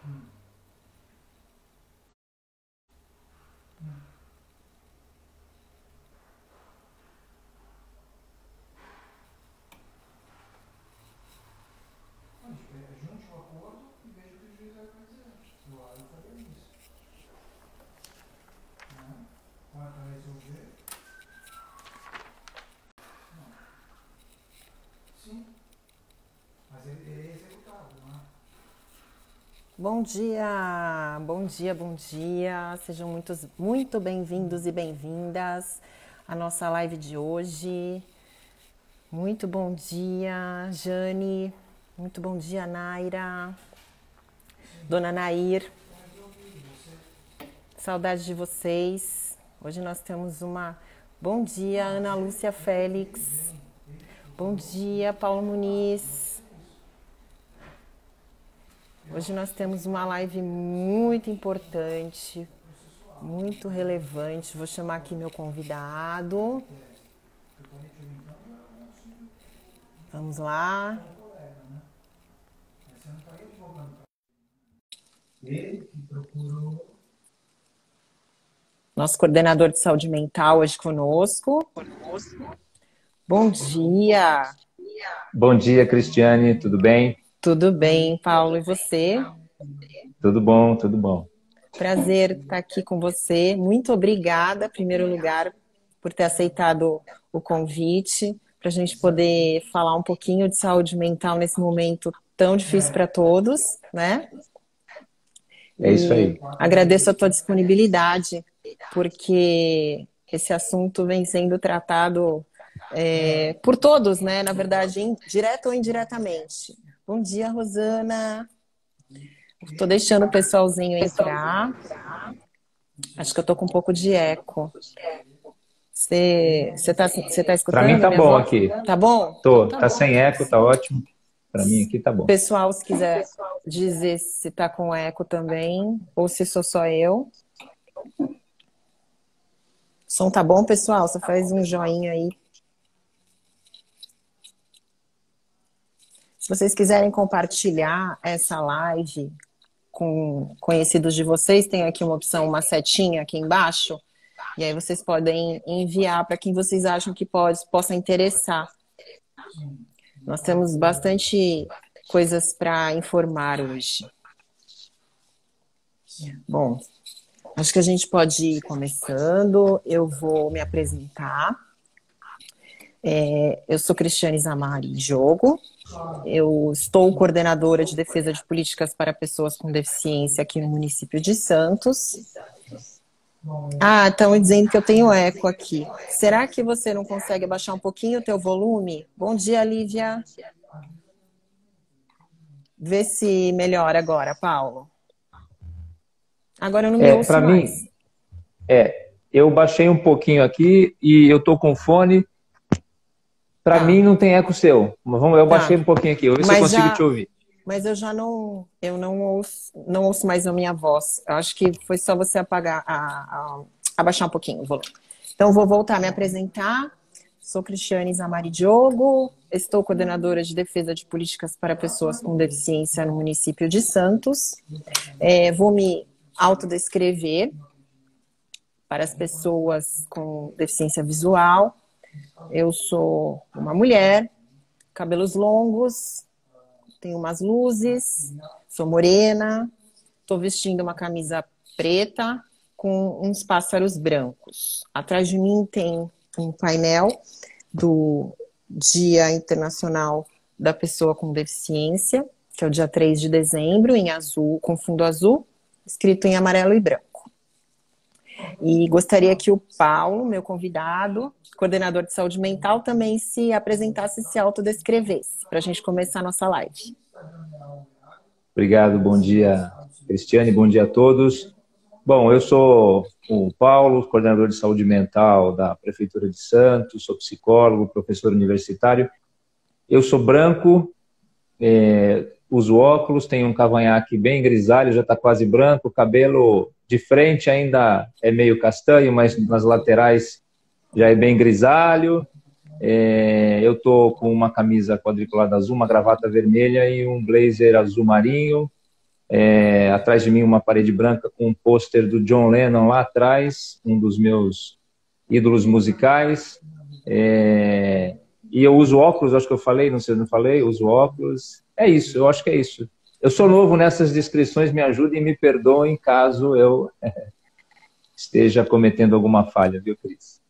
Hum, hum. Mas, junte o acordo e veja o que o juiz vai fazer. Eu faria isso. Né? Para resolver. Não. Sim, mas ele é executado, não é? Bom dia, bom dia, bom dia. Sejam muito bem-vindos e bem-vindas à nossa live de hoje. Muito bom dia, Jane. Muito bom dia, Naira. Dona Nair. Saudade de vocês. Hoje nós temos uma... Bom dia, Ana Lúcia Félix. Bom dia, Paulo Muniz. Hoje nós temos uma live muito importante, muito relevante. Vou chamar aqui meu convidado. Vamos lá. Ele que procurou. Nosso coordenador de saúde mental hoje conosco. Bom dia. Bom dia, Cristiane, tudo bem? Tudo bem, Paulo, e você? Tudo bom, tudo bom. Prazer estar aqui com você. Muito obrigada, em primeiro lugar, por ter aceitado o convite, para a gente poder falar um pouquinho de saúde mental nesse momento tão difícil para todos, né? É isso aí. Agradeço a tua disponibilidade, porque esse assunto vem sendo tratado por todos, né? Na verdade, direto ou indiretamente. Bom dia, Rosana. Estou deixando o pessoalzinho entrar. Acho que eu estou com um pouco de eco. Você tá escutando Para mim tá minha bom voz? aqui. Tá bom? Tô, Tá tá bom. sem eco, tá ótimo. Para mim aqui tá bom. Pessoal, se quiser dizer se tá com eco também, ou se sou só eu. O som tá bom, pessoal? Você faz um joinha aí. Se vocês quiserem compartilhar essa live com conhecidos de vocês, tem aqui uma opção, uma setinha aqui embaixo, e aí vocês podem enviar para quem vocês acham que possa interessar. Nós temos bastante coisas para informar hoje. Bom, acho que a gente pode ir começando. Eu vou me apresentar. Eu sou Cristiane Zamari Diogo. Eu estou coordenadora de defesa de políticas para pessoas com deficiência aqui no município de Santos. Ah, estão dizendo que eu tenho eco aqui. Será que você não consegue abaixar um pouquinho o teu volume? Bom dia, Lívia. Vê se melhora agora, Paulo. Agora eu não me ouço Para mais. mim, eu baixei um pouquinho aqui e eu tô com fone. Para mim não tem eco seu. Mas eu baixei um pouquinho aqui, vou ver se eu consigo te ouvir. Mas eu já não ouço mais a minha voz. Eu acho que foi só você abaixar um pouquinho o volume. Então, vou voltar a me apresentar. Sou Cristiane Zamari Diogo, estou coordenadora de defesa de políticas para pessoas com deficiência no município de Santos. Vou me autodescrever para as pessoas com deficiência visual. Eu sou uma mulher, cabelos longos, tenho umas luzes, sou morena, estou vestindo uma camisa preta com uns pássaros brancos. Atrás de mim tem um painel do Dia Internacional da Pessoa com Deficiência, que é o dia 3 de dezembro, em azul, com fundo azul, escrito em amarelo e branco. E gostaria que o Paulo, meu convidado, coordenador de saúde mental, também se apresentasse e se autodescrevesse, para a gente começar a nossa live. Obrigado, bom dia, Cristiane, bom dia a todos. Bom, eu sou o Paulo, coordenador de saúde mental da Prefeitura de Santos, sou psicólogo, professor universitário. Eu sou branco, uso óculos, tenho um cavanhaque bem grisalho, já está quase branco, o cabelo de frente ainda é meio castanho, mas nas laterais já é bem grisalho. Eu estou com uma camisa quadriculada azul, uma gravata vermelha e um blazer azul marinho. Atrás de mim uma parede branca com um pôster do John Lennon lá atrás, um dos meus ídolos musicais. E eu uso óculos, acho que eu falei, não sei se eu não falei, uso óculos. É isso, eu acho que é isso. Eu sou novo nessas descrições, me ajudem e me perdoem caso eu esteja cometendo alguma falha, viu, Cris?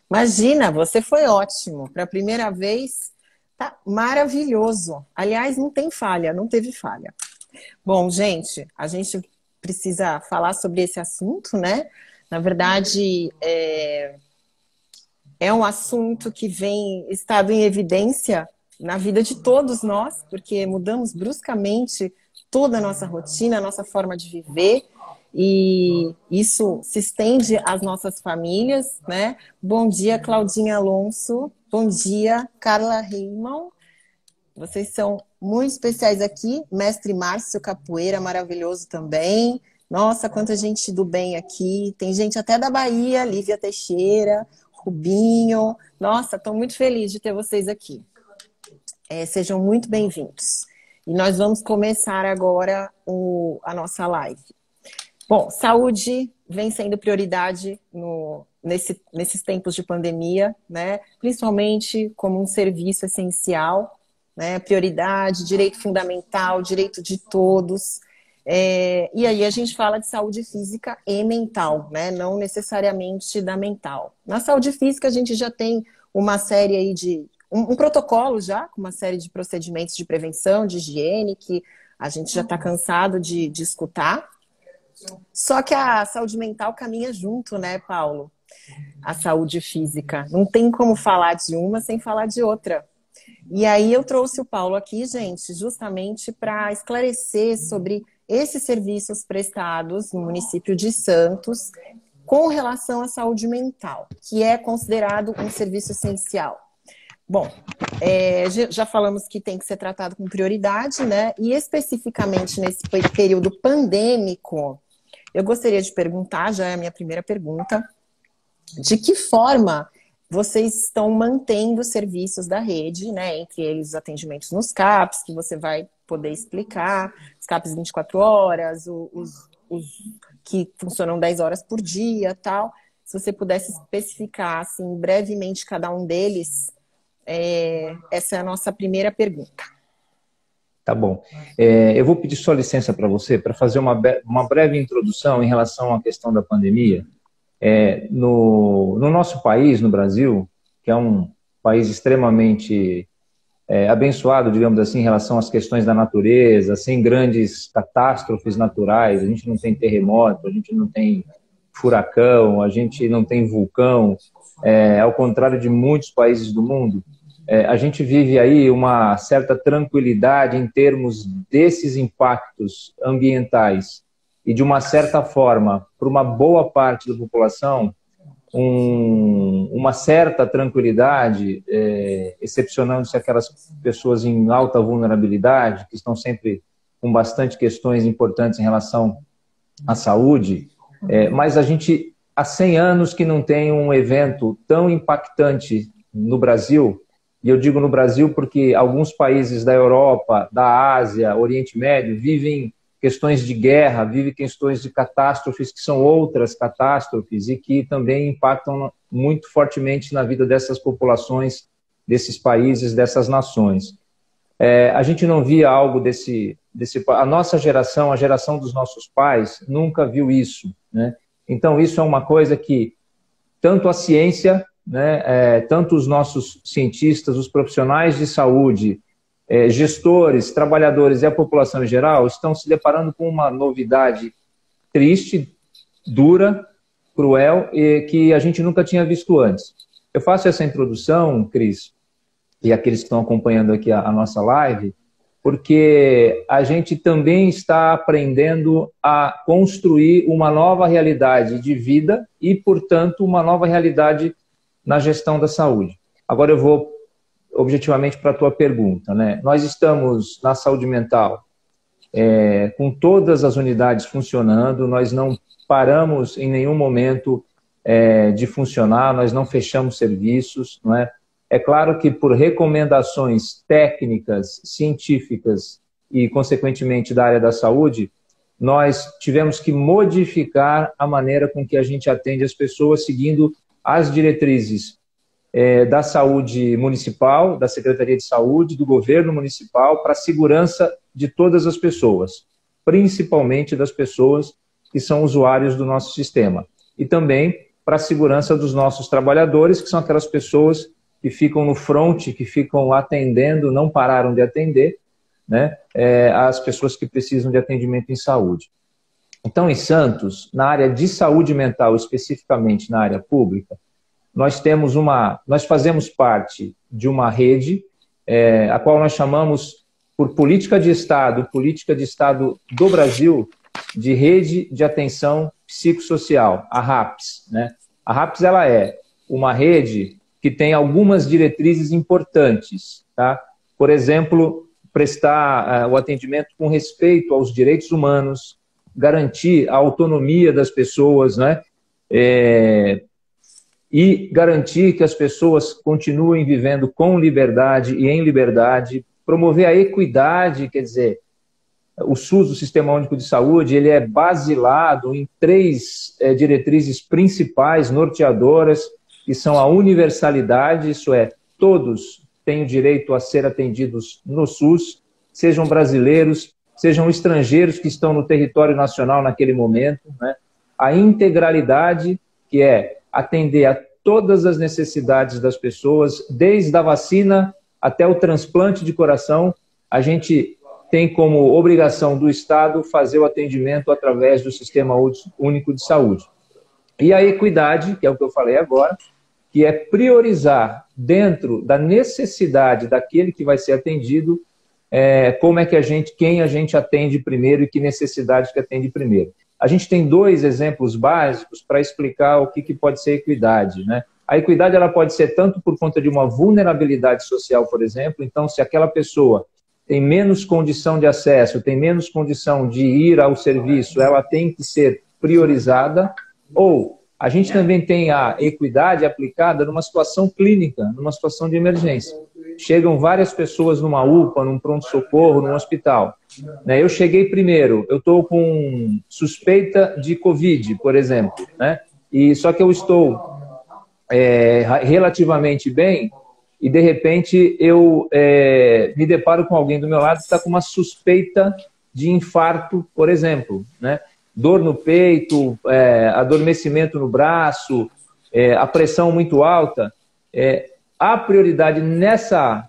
Imagina, você foi ótimo. Para a primeira vez, tá maravilhoso. Aliás, não tem falha, não teve falha. Bom, gente, a gente precisa falar sobre esse assunto, né? Na verdade, é um assunto que vem estado em evidência na vida de todos nós, porque mudamos bruscamente toda a nossa rotina, a nossa forma de viver, e isso se estende às nossas famílias, né? Bom dia, Claudinha Alonso. Bom dia, Carla Reimann. Vocês são muito especiais aqui. Mestre Márcio Capoeira, maravilhoso também. Nossa, quanta gente do bem aqui. Tem gente até da Bahia, Lívia Teixeira, Rubinho. Nossa, estou muito feliz de ter vocês aqui. Sejam muito bem-vindos. E nós vamos começar agora a nossa live. Bom, saúde vem sendo prioridade nesses tempos de pandemia, né? Principalmente como um serviço essencial, né? Prioridade, direito fundamental, direito de todos. E aí a gente fala de saúde física e mental, né? Não necessariamente da mental. Na saúde física a gente já tem uma série aí um protocolo já, com uma série de procedimentos de prevenção, de higiene, que a gente já está cansado de escutar. Só que a saúde mental caminha junto, né, Paulo? A saúde física. Não tem como falar de uma sem falar de outra. E aí eu trouxe o Paulo aqui, gente, justamente para esclarecer sobre esses serviços prestados no município de Santos com relação à saúde mental, que é considerado um serviço essencial. Bom, já falamos que tem que ser tratado com prioridade, né? E especificamente nesse período pandêmico, eu gostaria de perguntar, já é a minha primeira pergunta, de que forma vocês estão mantendo os serviços da rede, né? Entre eles os atendimentos nos CAPs, que você vai poder explicar, os CAPs 24 horas, os que funcionam 10 horas por dia, tal. Se você pudesse especificar, assim, brevemente cada um deles, essa é a nossa primeira pergunta. Tá bom. Eu vou pedir só licença para você para fazer uma breve introdução em relação à questão da pandemia. No nosso país, no Brasil, que é um país extremamente abençoado, digamos assim, em relação às questões da natureza, sem grandes catástrofes naturais, a gente não tem terremoto, a gente não tem furacão, a gente não tem vulcão, ao contrário de muitos países do mundo. A gente vive aí uma certa tranquilidade em termos desses impactos ambientais e, de uma certa forma, para uma boa parte da população, uma certa tranquilidade, excepcionando-se aquelas pessoas em alta vulnerabilidade, que estão sempre com bastante questões importantes em relação à saúde, mas a gente, há 100 anos que não tem um evento tão impactante no Brasil. E eu digo no Brasil porque alguns países da Europa, da Ásia, Oriente Médio, vivem questões de guerra, vivem questões de catástrofes que são outras catástrofes e que também impactam muito fortemente na vida dessas populações, desses países, dessas nações. A gente não via algo a nossa geração, a geração dos nossos pais, nunca viu isso, né? Então isso é uma coisa que tanto a ciência, né, tanto os nossos cientistas, os profissionais de saúde, gestores, trabalhadores e a população em geral estão se deparando com uma novidade triste, dura, cruel e que a gente nunca tinha visto antes. Eu faço essa introdução, Cris, e aqueles que estão acompanhando aqui a nossa live, porque a gente também está aprendendo a construir uma nova realidade de vida e, portanto, uma nova realidade na gestão da saúde. Agora eu vou objetivamente para a tua pergunta, né? Nós estamos na saúde mental com todas as unidades funcionando, nós não paramos em nenhum momento de funcionar, nós não fechamos serviços, não é? É claro que por recomendações técnicas, científicas e, consequentemente, da área da saúde, nós tivemos que modificar a maneira com que a gente atende as pessoas, seguindo as diretrizes da saúde municipal, da Secretaria de Saúde, do governo municipal, para a segurança de todas as pessoas, principalmente das pessoas que são usuários do nosso sistema. E também para a segurança dos nossos trabalhadores, que são aquelas pessoas que ficam no front, que ficam atendendo, não pararam de atender, né, as pessoas que precisam de atendimento em saúde. Então, em Santos, na área de saúde mental, especificamente na área pública, nós fazemos parte de uma rede, a qual nós chamamos, por política de Estado do Brasil, de Rede de Atenção Psicossocial, a RAPS, né? A RAPS, ela é uma rede que tem algumas diretrizes importantes, tá? Por exemplo, prestar o atendimento com respeito aos direitos humanos, garantir a autonomia das pessoas, né? E garantir que as pessoas continuem vivendo com liberdade e em liberdade, promover a equidade, quer dizer, o SUS, o Sistema Único de Saúde, ele é basilado em 3 diretrizes principais, norteadoras, que são a universalidade, isso é, todos têm o direito a ser atendidos no SUS, sejam brasileiros, sejam estrangeiros que estão no território nacional naquele momento, né? A integralidade, que é atender a todas as necessidades das pessoas, desde a vacina até o transplante de coração, a gente tem como obrigação do Estado fazer o atendimento através do Sistema Único de Saúde. E a equidade, que é o que eu falei agora, que é priorizar dentro da necessidade daquele que vai ser atendido, como é que quem a gente atende primeiro e que necessidade que atende primeiro. A gente tem 2 exemplos básicos para explicar o que pode ser equidade, né? A equidade ela pode ser tanto por conta de uma vulnerabilidade social, por exemplo, então se aquela pessoa tem menos condição de acesso, tem menos condição de ir ao serviço, ela tem que ser priorizada, ou a gente também tem a equidade aplicada numa situação clínica, numa situação de emergência. Chegam várias pessoas numa UPA, num pronto-socorro, num hospital. Né? Eu cheguei primeiro, eu estou com suspeita de Covid, por exemplo, né? Só que eu estou relativamente bem, e de repente eu me deparo com alguém do meu lado que está com uma suspeita de infarto, por exemplo, né? Dor no peito, adormecimento no braço, a pressão muito alta. A prioridade nessa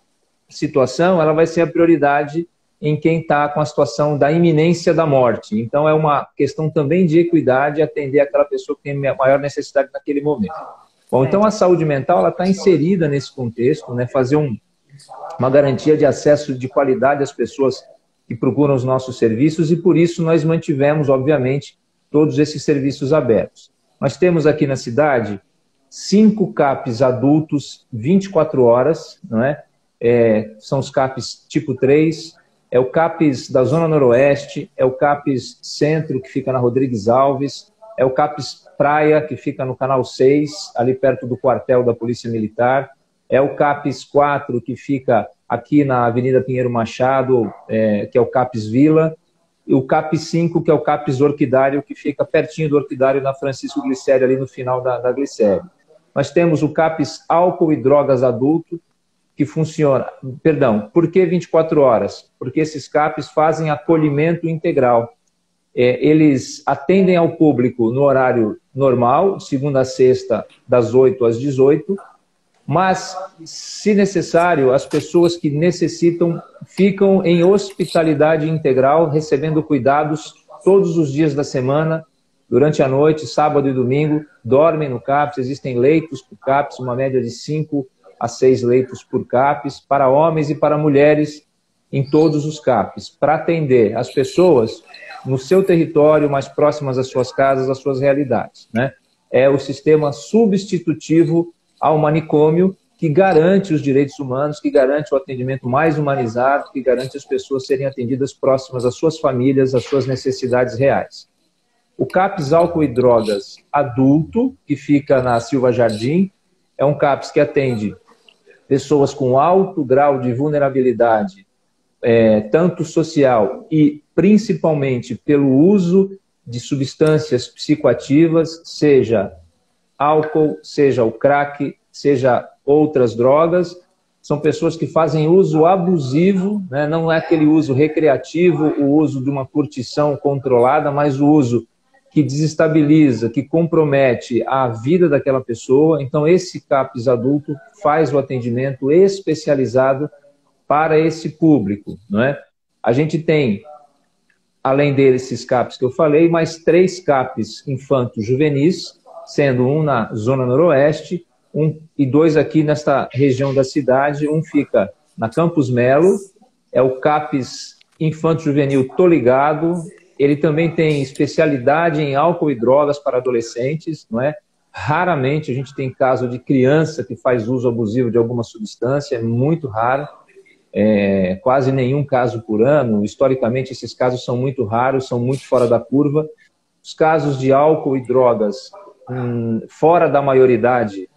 situação, ela vai ser a prioridade em quem está com a situação da iminência da morte. Então é uma questão também de equidade atender aquela pessoa que tem maior necessidade naquele momento. Bom, então a saúde mental ela está inserida nesse contexto, né? Fazer uma garantia de acesso de qualidade às pessoas que procuram os nossos serviços e por isso nós mantivemos, obviamente, todos esses serviços abertos. Nós temos aqui na cidade 5 CAPs adultos 24 horas, não é? São os CAPs tipo 3, é o CAPs da Zona Noroeste, é o CAPs Centro, que fica na Rodrigues Alves, é o CAPs Praia, que fica no Canal 6, ali perto do quartel da Polícia Militar. É o CAPs 4, que fica aqui na Avenida Pinheiro Machado, que é o CAPs Vila. E o CAPs 5, que é o CAPs Orquidário, que fica pertinho do Orquidário, na Francisco Glicério, ali no final da Glicério. Nós temos o CAPs Álcool e Drogas Adulto, que funciona... Perdão, por que 24 horas? Porque esses CAPs fazem acolhimento integral. Eles atendem ao público no horário normal, segunda a sexta, das 8 às 18, mas, se necessário, as pessoas que necessitam ficam em hospitalidade integral, recebendo cuidados todos os dias da semana, durante a noite, sábado e domingo, dormem no CAPs, existem leitos por CAPs, uma média de 5 a 6 leitos por CAPs, para homens e para mulheres em todos os CAPs, para atender as pessoas no seu território, mais próximas às suas casas, às suas realidades, né? É o sistema substitutivo ao manicômio que garante os direitos humanos, que garante o atendimento mais humanizado, que garante as pessoas serem atendidas próximas às suas famílias, às suas necessidades reais. O CAPs Álcool e Drogas Adulto, que fica na Silva Jardim, é um CAPs que atende pessoas com alto grau de vulnerabilidade tanto social e principalmente pelo uso de substâncias psicoativas, seja álcool, seja o crack, seja outras drogas. São pessoas que fazem uso abusivo, né? Não é aquele uso recreativo, o uso de uma curtição controlada, mas o uso que desestabiliza, que compromete a vida daquela pessoa. Então, esse CAPS adulto faz o atendimento especializado para esse público, não é? A gente tem, além desses CAPS que eu falei, mais 3 CAPS infanto-juvenis, sendo um na Zona Noroeste, e 2 aqui nesta região da cidade. Um fica na Campos Melo, é o CAPS infanto-juvenil Tô Ligado. Ele também tem especialidade em álcool e drogas para adolescentes, não é? Raramente a gente tem caso de criança que faz uso abusivo de alguma substância, é muito raro, quase nenhum caso por ano. Historicamente, esses casos são muito raros, são muito fora da curva. Os casos de álcool e drogas fora da maioridade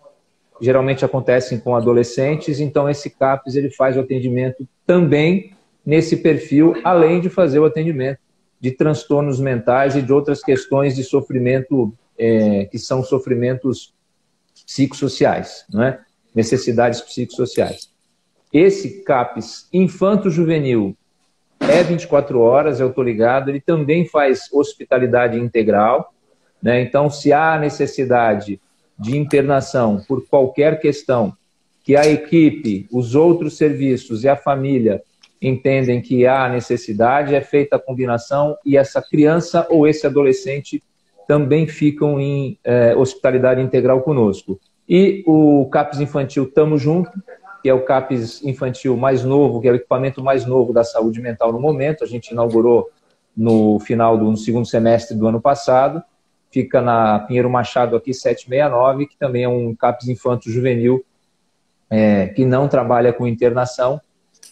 geralmente acontecem com adolescentes, então esse CAPS ele faz o atendimento também nesse perfil, além de fazer o atendimento de transtornos mentais e de outras questões de sofrimento, que são sofrimentos psicossociais, não é? Necessidades psicossociais. Esse CAPS infanto-juvenil é 24 horas, eu estou ligado, ele também faz hospitalidade integral, né? Então, se há necessidade de internação por qualquer questão que a equipe, os outros serviços e a família entendem que há necessidade, é feita a combinação e essa criança ou esse adolescente também ficam em hospitalidade integral conosco. E o CAPS infantil Tamo Junto, que é o CAPS infantil mais novo, que é o equipamento mais novo da saúde mental no momento. A gente inaugurou no final do segundo semestre do ano passado. Fica na Pinheiro Machado aqui 769, que também é um CAPS infanto-juvenil que não trabalha com internação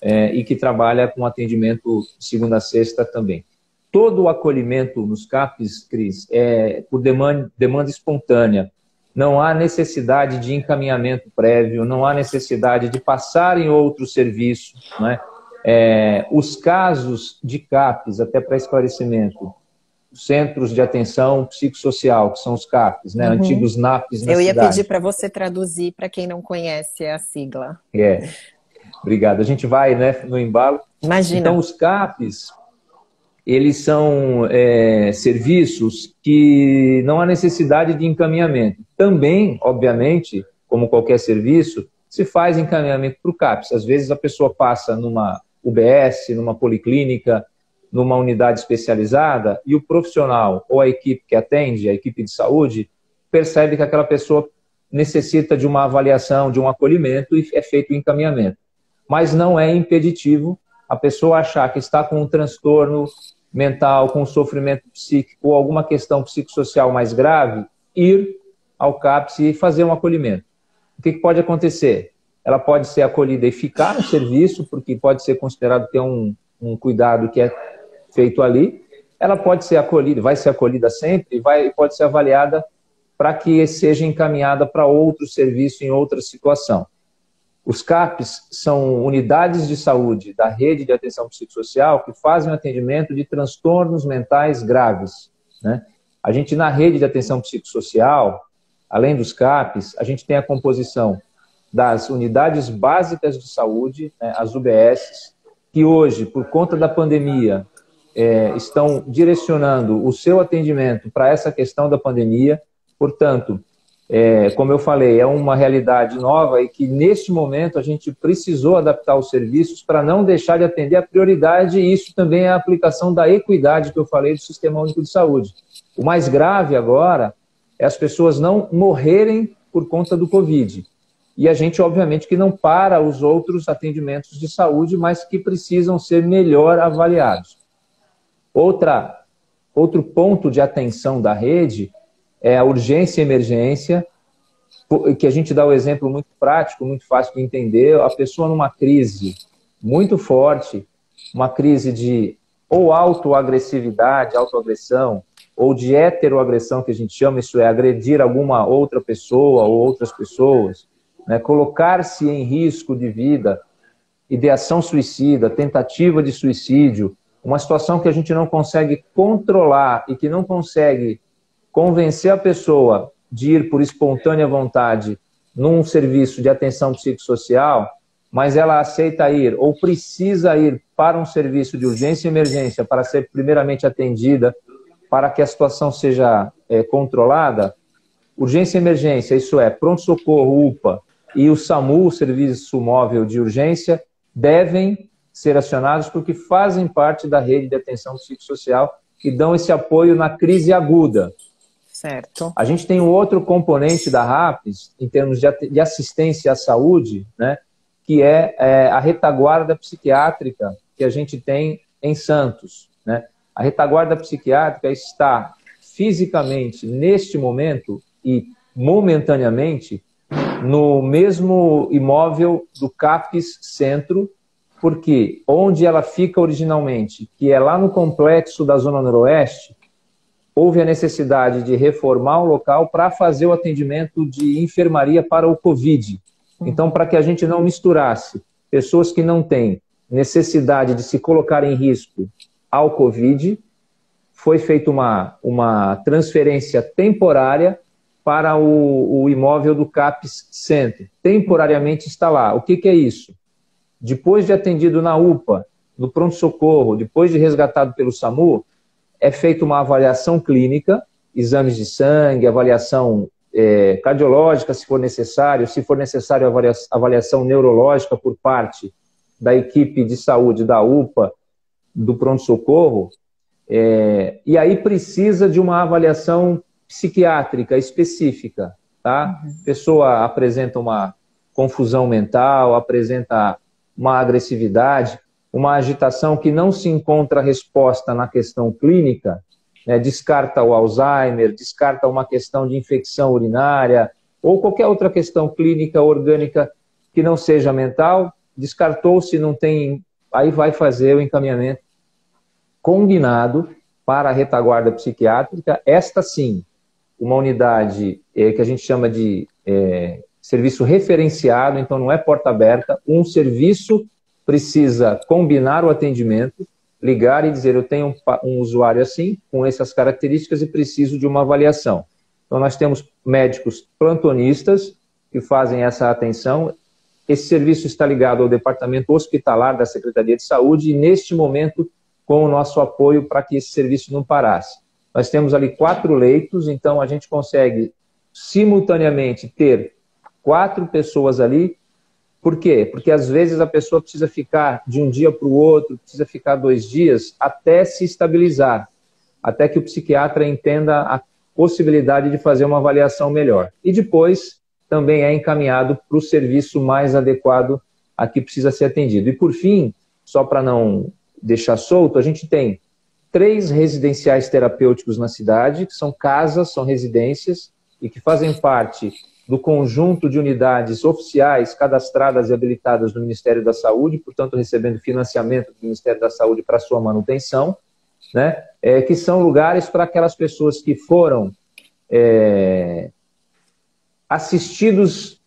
e que trabalha com atendimento de segunda a sexta também. Todo o acolhimento nos CAPS, Cris, é por demanda espontânea. Não há necessidade de encaminhamento prévio, não há necessidade de passar em outro serviço, não é? Os casos de CAPS, até para esclarecimento, Centros de Atenção Psicossocial, que são os CAPs, né? Antigos NAPs na cidade. Eu ia pedir para você traduzir para quem não conhece a sigla. Obrigado. A gente vai, né, no embalo. Imagina. Então, os CAPs, eles são serviços que não há necessidade de encaminhamento. Também, obviamente, como qualquer serviço, se faz encaminhamento para o CAPS. Às vezes a pessoa passa numa UBS, numa policlínica, numa unidade especializada, e o profissional ou a equipe que atende, a equipe de saúde, percebe que aquela pessoa necessita de uma avaliação, de um acolhimento, e é feito o encaminhamento. Mas não é impeditivo a pessoa achar que está com um transtorno mental, com um sofrimento psíquico ou alguma questão psicossocial mais grave, ir ao CAPS e fazer um acolhimento. O que pode acontecer? Ela pode ser acolhida e ficar no serviço, porque pode ser considerado ter um cuidado que é feito ali. Ela pode ser acolhida, vai ser acolhida sempre, e pode ser avaliada para que seja encaminhada para outro serviço em outra situação. Os CAPs são unidades de saúde da rede de atenção psicossocial que fazem o atendimento de transtornos mentais graves, né? A gente, na rede de atenção psicossocial, além dos CAPs, a gente tem a composição das unidades básicas de saúde, né, as UBSs, que hoje, por conta da pandemia, estão direcionando o seu atendimento para essa questão da pandemia. Portanto, como eu falei, é uma realidade nova e que, neste momento, a gente precisou adaptar os serviços para não deixar de atender a prioridade, e isso também é a aplicação da equidade que eu falei do Sistema Único de Saúde. O mais grave agora é as pessoas não morrerem por conta do Covid. E a gente, obviamente, que não para os outros atendimentos de saúde, mas que precisam ser melhor avaliados. Outro ponto de atenção da rede é a urgência e emergência, que a gente dá um exemplo muito prático, muito fácil de entender. A pessoa numa crise muito forte, uma crise de ou autoagressividade, autoagressão, ou de heteroagressão, que a gente chama, isso é, agredir alguma outra pessoa ou outras pessoas, né, colocar-se em risco de vida ideação suicida, tentativa de suicídio, uma situação que a gente não consegue controlar e que não consegue convencer a pessoa de ir por espontânea vontade num serviço de atenção psicossocial, mas ela aceita ir ou precisa ir para um serviço de urgência e emergência para ser primeiramente atendida, para que a situação seja controlada, urgência e emergência, isso é, pronto-socorro, UPA e o SAMU, o Serviço Móvel de Urgência, devem ser acionados porque fazem parte da rede de atenção psicossocial e dão esse apoio na crise aguda. Certo. A gente tem um outro componente da RAPS, em termos de assistência à saúde, né, que é a retaguarda psiquiátrica que a gente tem em Santos, né? A retaguarda psiquiátrica está fisicamente, neste momento e momentaneamente, no mesmo imóvel do CAPES Centro, porque onde ela fica originalmente, que é lá no complexo da Zona Noroeste, houve a necessidade de reformar o local para fazer o atendimento de enfermaria para o Covid. Então, para que a gente não misturasse pessoas que não têm necessidade de se colocar em risco ao Covid, foi feita uma transferência temporária para o imóvel do CAPES Centro. Temporariamente está lá. O que é isso? Depois de atendido na UPA, no pronto-socorro, depois de resgatado pelo SAMU, é feita uma avaliação clínica, exames de sangue, avaliação cardiológica, se for necessário avaliação neurológica por parte da equipe de saúde da UPA, do pronto-socorro, e aí precisa de uma avaliação psiquiátrica específica, tá? A pessoa apresenta uma confusão mental, apresenta uma agressividade, uma agitação que não se encontra resposta na questão clínica, né? Descarta o Alzheimer, descarta uma questão de infecção urinária ou qualquer outra questão clínica, orgânica que não seja mental, descartou-se, não tem, aí vai fazer o encaminhamento combinado para a retaguarda psiquiátrica, esta sim, uma unidade que a gente chama de serviço referenciado, então não é porta aberta, um serviço precisa combinar o atendimento, ligar e dizer, eu tenho um usuário assim, com essas características e preciso de uma avaliação. Então nós temos médicos plantonistas que fazem essa atenção. Esse serviço está ligado ao departamento hospitalar da Secretaria de Saúde e neste momento com o nosso apoio para que esse serviço não parasse. Nós temos ali 4 leitos, então a gente consegue simultaneamente ter 4 pessoas ali. Por quê? Porque às vezes a pessoa precisa ficar de um dia para o outro, precisa ficar 2 dias até se estabilizar, até que o psiquiatra entenda a possibilidade de fazer uma avaliação melhor. E depois também é encaminhado para o serviço mais adequado a que precisa ser atendido. E por fim, só para não deixar solto, a gente tem 3 residenciais terapêuticos na cidade, que são casas, são residências, e que fazem parte do conjunto de unidades oficiais cadastradas e habilitadas no Ministério da Saúde, portanto recebendo financiamento do Ministério da Saúde para sua manutenção, né? Que são lugares para aquelas pessoas que foram assistidos,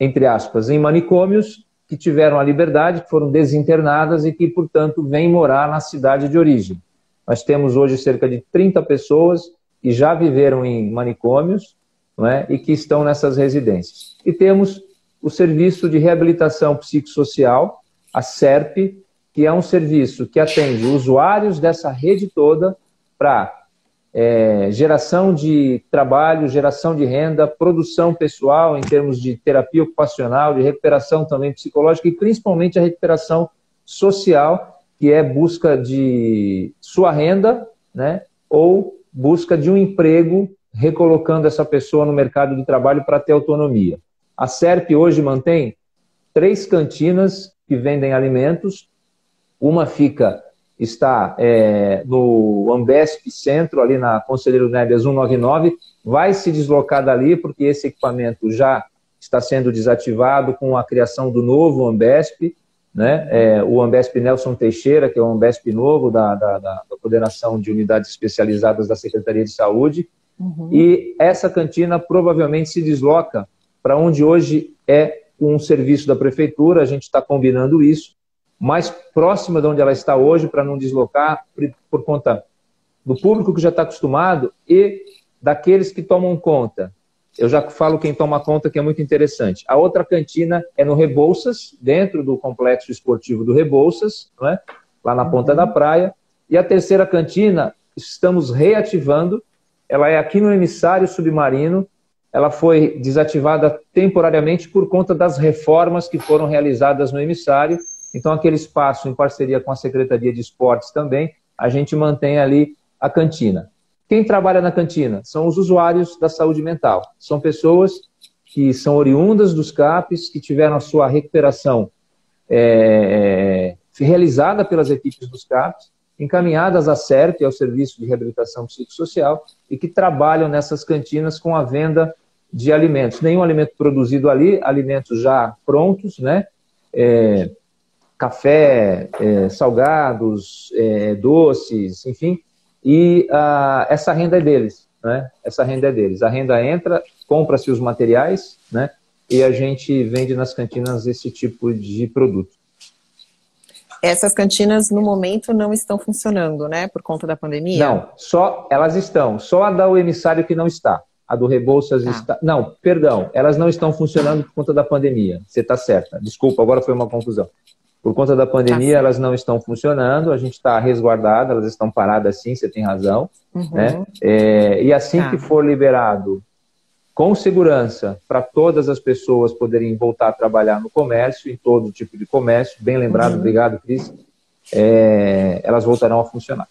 entre aspas, em manicômios, que tiveram a liberdade, que foram desinternadas e que, portanto, vêm morar na cidade de origem. Nós temos hoje cerca de 30 pessoas que já viveram em manicômios, não é? E que estão nessas residências. E temos o Serviço de Reabilitação Psicossocial, a SERP, que é um serviço que atende usuários dessa rede toda para geração de trabalho, geração de renda, produção pessoal em termos de terapia ocupacional, de recuperação também psicológica e principalmente a recuperação social, que é busca de sua renda, né, ou busca de um emprego, recolocando essa pessoa no mercado de trabalho para ter autonomia. A SERP hoje mantém 3 cantinas que vendem alimentos, uma está no Ambesp Centro, ali na Conselheiro Neves 199, vai se deslocar dali porque esse equipamento já está sendo desativado com a criação do novo Ambesp, né? O Ambesp Nelson Teixeira, que é o Ambesp novo da Coordenação de Unidades Especializadas da Secretaria de Saúde, e essa cantina provavelmente se desloca para onde hoje é um serviço da Prefeitura, a gente está combinando isso, mais próxima de onde ela está hoje, para não deslocar, por conta do público que já está acostumado e daqueles que tomam conta. Eu já falo quem toma conta, que é muito interessante. A outra cantina é no Rebouças, dentro do complexo esportivo do Rebouças, não é? Lá na ponta da praia. E a terceira cantina, estamos reativando. Ela é aqui no emissário submarino. Ela foi desativada temporariamente por conta das reformas que foram realizadas no emissário. Então, aquele espaço, em parceria com a Secretaria de Esportes também, a gente mantém ali a cantina. Quem trabalha na cantina? São os usuários da saúde mental. São pessoas que são oriundas dos CAPs, que tiveram a sua recuperação realizada pelas equipes dos CAPs, encaminhadas à SERP, ao Serviço de Reabilitação Psicossocial, e que trabalham nessas cantinas com a venda de alimentos. Nenhum alimento produzido ali, alimentos já prontos, né? Café, salgados, doces, enfim. E essa renda é deles, né? Essa renda é deles. A renda entra, compra-se os materiais, né? E a gente vende nas cantinas esse tipo de produto. Essas cantinas, no momento, não estão funcionando, né? Por conta da pandemia? Não, só elas estão. Só a da emissário que não está. A do Rebouças está... Não, perdão. Elas não estão funcionando por conta da pandemia. Você está certa. Desculpa, agora foi uma confusão. Por conta da pandemia, elas não estão funcionando, a gente está resguardado, elas estão paradas sim, você tem razão. Né? E assim que for liberado, com segurança, para todas as pessoas poderem voltar a trabalhar no comércio, em todo tipo de comércio, bem lembrado, obrigado, Cris, elas voltarão a funcionar.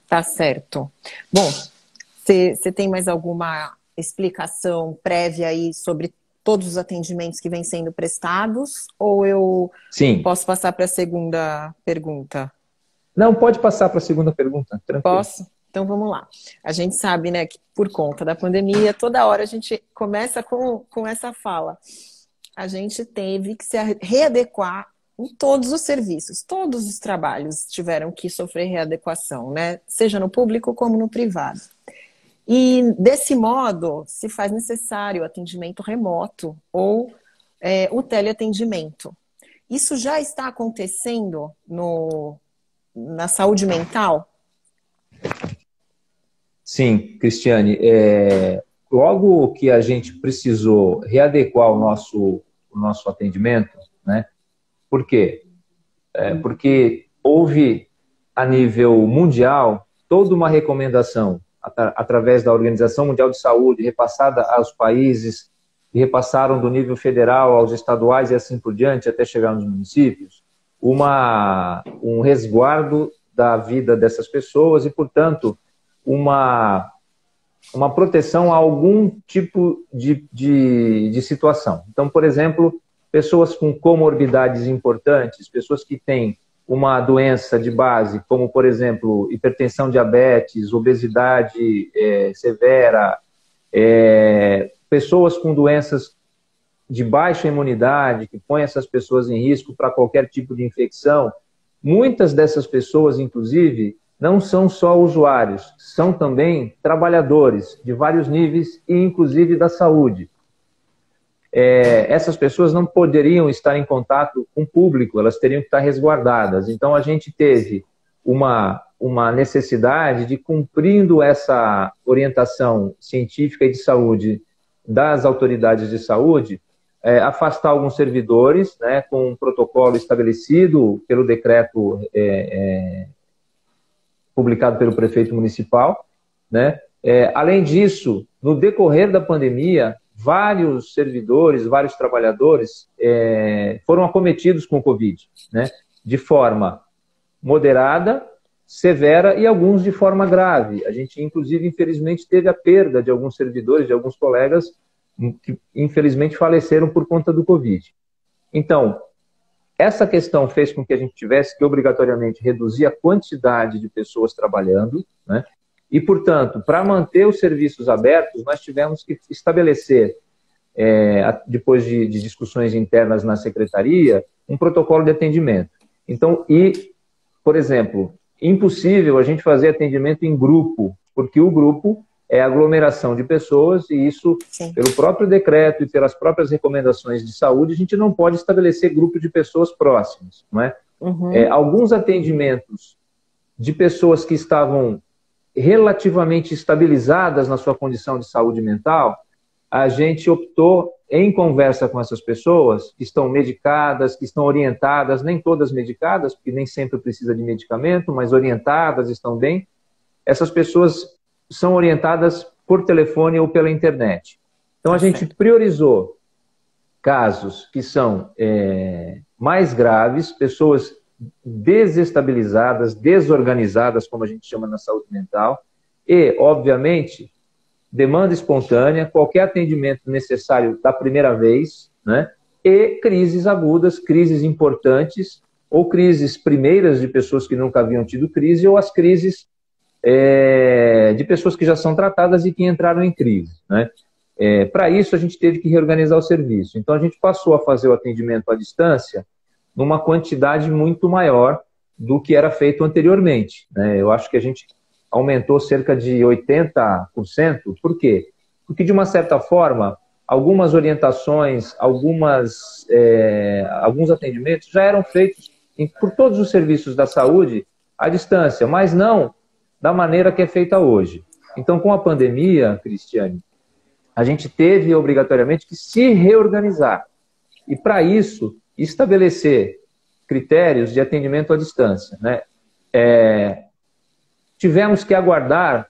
Tá certo. Bom, você tem mais alguma explicação prévia aí sobre todos os atendimentos que vêm sendo prestados, ou eu posso passar para a segunda pergunta? Não, pode passar para a segunda pergunta, tranquilo. Posso? Então vamos lá. A gente sabe, né, que por conta da pandemia, toda hora a gente começa com essa fala. A gente teve que se readequar em todos os serviços, todos os trabalhos tiveram que sofrer readequação, né? Seja no público como no privado. E, desse modo, se faz necessário o atendimento remoto ou o teleatendimento. Isso já está acontecendo na saúde mental? Sim, Cristiane. Logo que a gente precisou readequar o nosso atendimento, né? Por quê? Porque houve, a nível mundial, toda uma recomendação através da Organização Mundial de Saúde, repassada aos países, que repassaram do nível federal aos estaduais e assim por diante, até chegar nos municípios, um resguardo da vida dessas pessoas e, portanto, uma proteção a algum tipo de situação. Então, por exemplo, pessoas com comorbidades importantes, pessoas que têm uma doença de base, como, por exemplo, hipertensão, diabetes, obesidade severa, pessoas com doenças de baixa imunidade, que põem essas pessoas em risco para qualquer tipo de infecção. Muitas dessas pessoas, inclusive, não são só usuários, são também trabalhadores de vários níveis e, inclusive, da saúde. Essas pessoas não poderiam estar em contato com o público, elas teriam que estar resguardadas. Então, a gente teve uma necessidade de, cumprindo essa orientação científica e de saúde das autoridades de saúde, afastar alguns servidores, né, com um protocolo estabelecido pelo decreto publicado pelo prefeito municipal, né? Além disso, no decorrer da pandemia, vários servidores, vários trabalhadores foram acometidos com o Covid, né? De forma moderada, severa e alguns de forma grave. A gente, inclusive, infelizmente, teve a perda de alguns servidores, de alguns colegas que, infelizmente, faleceram por conta do Covid. Então, essa questão fez com que a gente tivesse que, obrigatoriamente, reduzir a quantidade de pessoas trabalhando, né? E, portanto, para manter os serviços abertos, nós tivemos que estabelecer, depois de discussões internas na secretaria, um protocolo de atendimento. Então, por exemplo, impossível a gente fazer atendimento em grupo, porque o grupo é aglomeração de pessoas e isso, pelo próprio decreto e pelas próprias recomendações de saúde, a gente não pode estabelecer grupo de pessoas próximas, não é? Alguns atendimentos de pessoas que estavam relativamente estabilizadas na sua condição de saúde mental, a gente optou, em conversa com essas pessoas, que estão medicadas, que estão orientadas, nem todas medicadas, porque nem sempre precisa de medicamento, mas orientadas, estão bem. Essas pessoas são orientadas por telefone ou pela internet. Então, a gente priorizou casos que são mais graves, pessoas desestabilizadas, desorganizadas, como a gente chama na saúde mental, e, obviamente, demanda espontânea, qualquer atendimento necessário da primeira vez, né? E crises agudas, crises importantes, ou crises primeiras de pessoas que nunca haviam tido crise, ou as crises de pessoas que já são tratadas e que entraram em crise, né? Para isso, a gente teve que reorganizar o serviço. Então, a gente passou a fazer o atendimento à distância numa quantidade muito maior do que era feito anteriormente, né? Eu acho que a gente aumentou cerca de 80%. Por quê? Porque, de uma certa forma, algumas orientações, alguns atendimentos já eram feitos por todos os serviços da saúde à distância, mas não da maneira que é feita hoje. Então, com a pandemia, Cristiane, a gente teve obrigatoriamente que se reorganizar. E, para isso, estabelecer critérios de atendimento à distância, né? Tivemos que aguardar,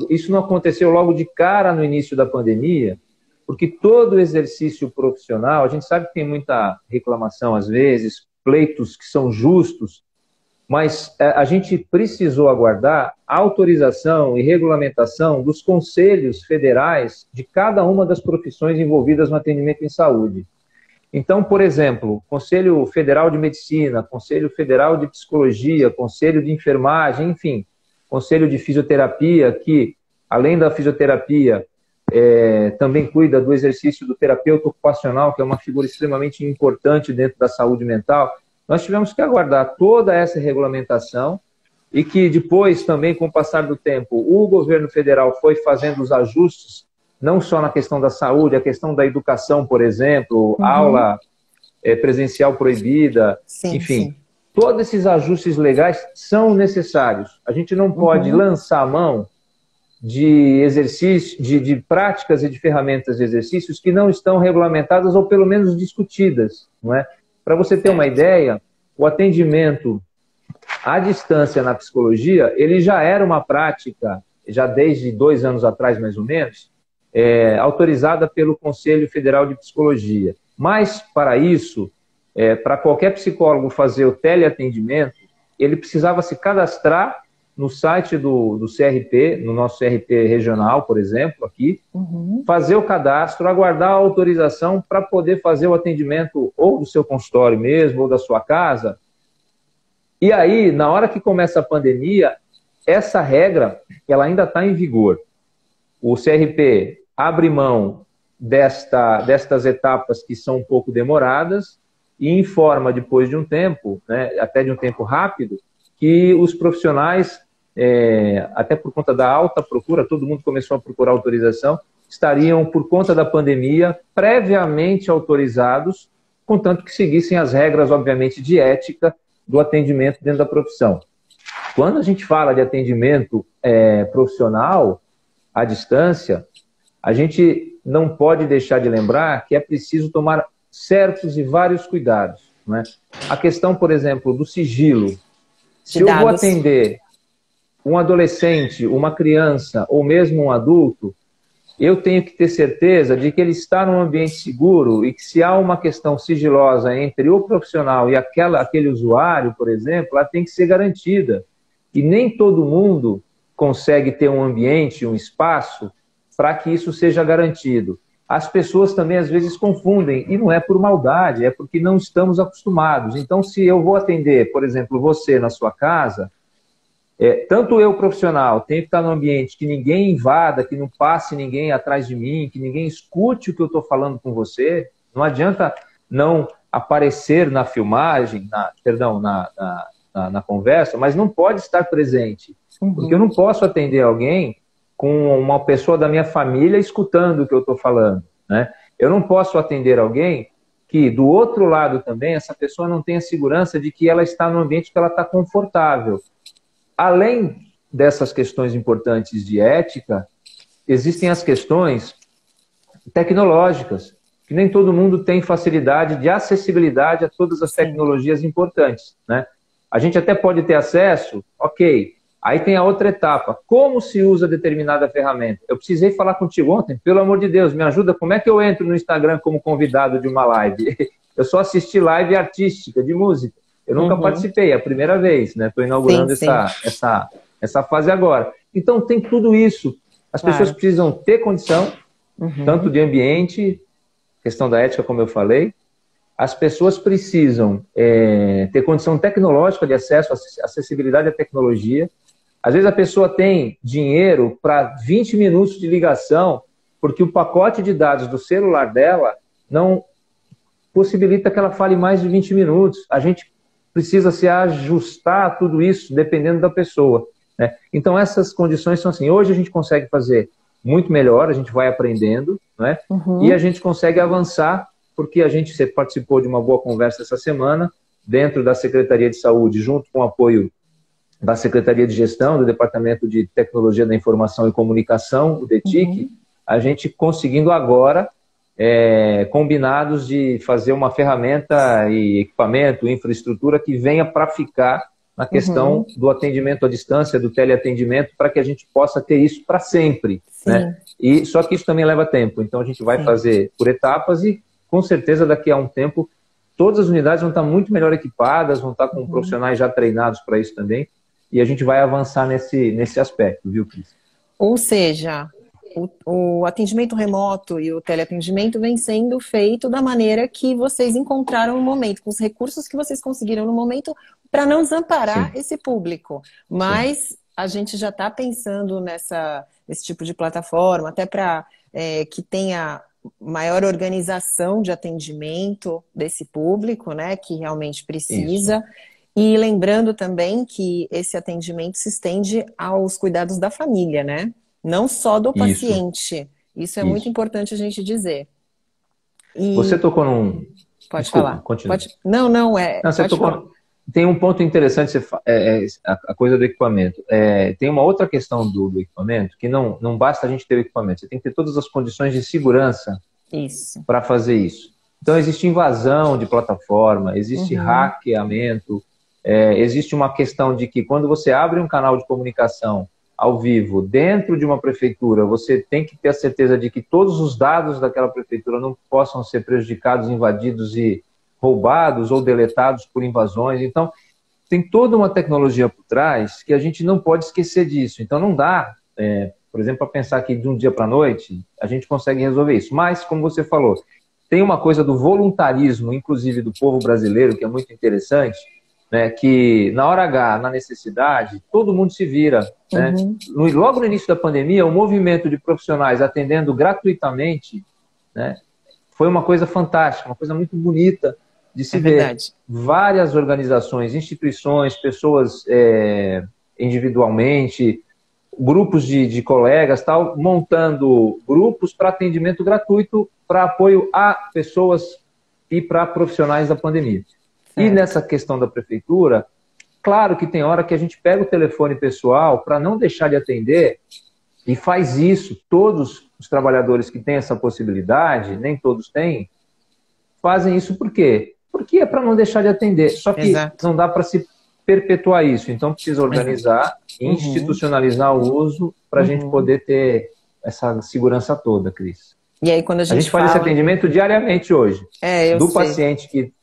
isso não aconteceu logo de cara no início da pandemia, porque todo exercício profissional, a gente sabe que tem muita reclamação às vezes, pleitos que são justos, mas a gente precisou aguardar a autorização e regulamentação dos conselhos federais de cada uma das profissões envolvidas no atendimento em saúde. Então, por exemplo, Conselho Federal de Medicina, Conselho Federal de Psicologia, Conselho de Enfermagem, enfim, Conselho de Fisioterapia, que, além da fisioterapia, também cuida do exercício do terapeuta ocupacional, que é uma figura extremamente importante dentro da saúde mental. Nós tivemos que aguardar toda essa regulamentação e que depois, também, com o passar do tempo, o governo federal foi fazendo os ajustes, não só na questão da saúde, a questão da educação, por exemplo, aula presencial proibida, sim, enfim. Sim. Todos esses ajustes legais são necessários. A gente não pode lançar a mão de exercício, de práticas e de ferramentas de exercícios que não estão regulamentadas ou pelo menos discutidas, não é? Para você ter uma ideia, o atendimento à distância na psicologia, ele já era uma prática, já desde 2 anos atrás, mais ou menos, autorizada pelo Conselho Federal de Psicologia. Mas, para isso, para qualquer psicólogo fazer o teleatendimento, ele precisava se cadastrar no site do CRP, no nosso CRP regional, por exemplo, aqui, fazer o cadastro, aguardar a autorização para poder fazer o atendimento ou do seu consultório mesmo, ou da sua casa. E aí, na hora que começa a pandemia, essa regra ela ainda está em vigor. O CRP abre mão destas etapas que são um pouco demoradas e informa depois de um tempo, né, até de um tempo rápido, que os profissionais, até por conta da alta procura, todo mundo começou a procurar autorização, estariam, por conta da pandemia, previamente autorizados, contanto que seguissem as regras, obviamente, de ética do atendimento dentro da profissão. Quando a gente fala de atendimento profissional à distância, a gente não pode deixar de lembrar que é preciso tomar certos e vários cuidados, né? A questão, por exemplo, do sigilo. Se eu vou atender um adolescente, uma criança ou mesmo um adulto, eu tenho que ter certeza de que ele está num ambiente seguro e que se há uma questão sigilosa entre o profissional e aquele usuário, por exemplo, ela tem que ser garantida. E nem todo mundo consegue ter um ambiente, um espaço, para que isso seja garantido. As pessoas também, às vezes, confundem, e não é por maldade, é porque não estamos acostumados. Então, se eu vou atender, por exemplo, você na sua casa, tanto eu, profissional, tenho que estar num ambiente que ninguém invada, que não passe ninguém atrás de mim, que ninguém escute o que eu estou falando com você. Não adianta não aparecer na filmagem, na conversa, mas não pode estar presente. Porque eu não posso atender alguém com uma pessoa da minha família escutando o que eu estou falando, né? Eu não posso atender alguém que, do outro lado também, essa pessoa não tenha segurança de que ela está no ambiente que ela está confortável. Além dessas questões importantes de ética, existem as questões tecnológicas, que nem todo mundo tem facilidade de acessibilidade a todas as tecnologias importantes, né? A gente até pode ter acesso, ok. Aí tem a outra etapa, como se usa determinada ferramenta? Eu precisei falar contigo ontem, pelo amor de Deus, me ajuda, como é que eu entro no Instagram como convidado de uma live? Eu só assisti live artística, de música. Eu nunca participei, é a primeira vez, né? Estou inaugurando essa fase agora. Então tem tudo isso. As pessoas precisam ter condição, tanto de ambiente, questão da ética, como eu falei. As pessoas precisam ter condição tecnológica de acesso, acessibilidade à tecnologia. Às vezes a pessoa tem dinheiro para 20 minutos de ligação, porque o pacote de dados do celular dela não possibilita que ela fale mais de 20 minutos. A gente precisa se ajustar a tudo isso, dependendo da pessoa, né? Então essas condições são assim. Hoje a gente consegue fazer muito melhor, a gente vai aprendendo, né? E a gente consegue avançar, porque você participou de uma boa conversa essa semana, dentro da Secretaria de Saúde, junto com o apoio da Secretaria de Gestão, do Departamento de Tecnologia da Informação e Comunicação, o DETIC, a gente conseguindo agora, combinados de fazer uma ferramenta e equipamento, infraestrutura que venha para ficar na questão do atendimento à distância, do teleatendimento, para que a gente possa ter isso para sempre, né? E só que isso também leva tempo, então a gente vai fazer por etapas e com certeza daqui a um tempo todas as unidades vão estar muito melhor equipadas, vão estar com profissionais já treinados para isso também, e a gente vai avançar nesse aspecto, viu, Cris? Ou seja, o atendimento remoto e o teleatendimento vem sendo feito da maneira que vocês encontraram no momento, com os recursos que vocês conseguiram no momento, para não desamparar esse público. Mas a gente já está pensando nesse tipo de plataforma, até para que tenha maior organização de atendimento desse público, né, que realmente precisa. Isso. E lembrando também que esse atendimento se estende aos cuidados da família, né? Não só do paciente. Isso é muito importante a gente dizer. E... Você tocou num... Pode falar. Continua. Não, você tocou... Tem um ponto interessante, a coisa do equipamento. Tem uma outra questão do equipamento, que não basta a gente ter o equipamento, você tem que ter todas as condições de segurança para fazer isso. Então, existe invasão de plataforma, existe hackeamento, existe uma questão de que quando você abre um canal de comunicação ao vivo dentro de uma prefeitura, você tem que ter a certeza de que todos os dados daquela prefeitura não possam ser prejudicados, invadidos e roubados ou deletados por invasões. Então, tem toda uma tecnologia por trás que a gente não pode esquecer disso. Então, não dá, por exemplo, para pensar que de um dia para a noite a gente consegue resolver isso. Mas, como você falou, tem uma coisa do voluntarismo, inclusive do povo brasileiro, que é muito interessante, né, que na hora H, na necessidade, todo mundo se vira, né? Logo no início da pandemia, o movimento de profissionais atendendo gratuitamente, né, foi uma coisa fantástica, uma coisa muito bonita de se ver. Verdade. Várias organizações, instituições, pessoas individualmente, grupos de colegas, tal, montando grupos para atendimento gratuito, para apoio a pessoas e para profissionais da pandemia. E nessa questão da prefeitura, claro que tem hora que a gente pega o telefone pessoal para não deixar de atender e faz isso. Todos os trabalhadores que têm essa possibilidade, nem todos têm, fazem isso por quê? Porque é para não deixar de atender. Só que não dá para se perpetuar isso. Então precisa organizar, institucionalizar o uso para a gente poder ter essa segurança toda, Cris. E aí quando a gente faz esse atendimento diariamente hoje. Do paciente que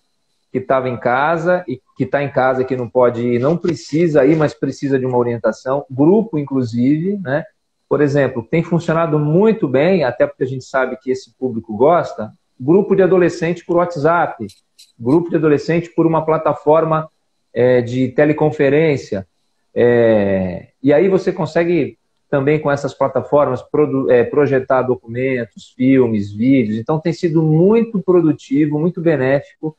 estava em casa e que está em casa, que não pode ir, não precisa ir, mas precisa de uma orientação, grupo inclusive, né? Por exemplo, tem funcionado muito bem, até porque a gente sabe que esse público gosta, grupo de adolescente por WhatsApp, grupo de adolescente por uma plataforma de teleconferência, e aí você consegue também com essas plataformas projetar documentos, filmes, vídeos, então tem sido muito produtivo, muito benéfico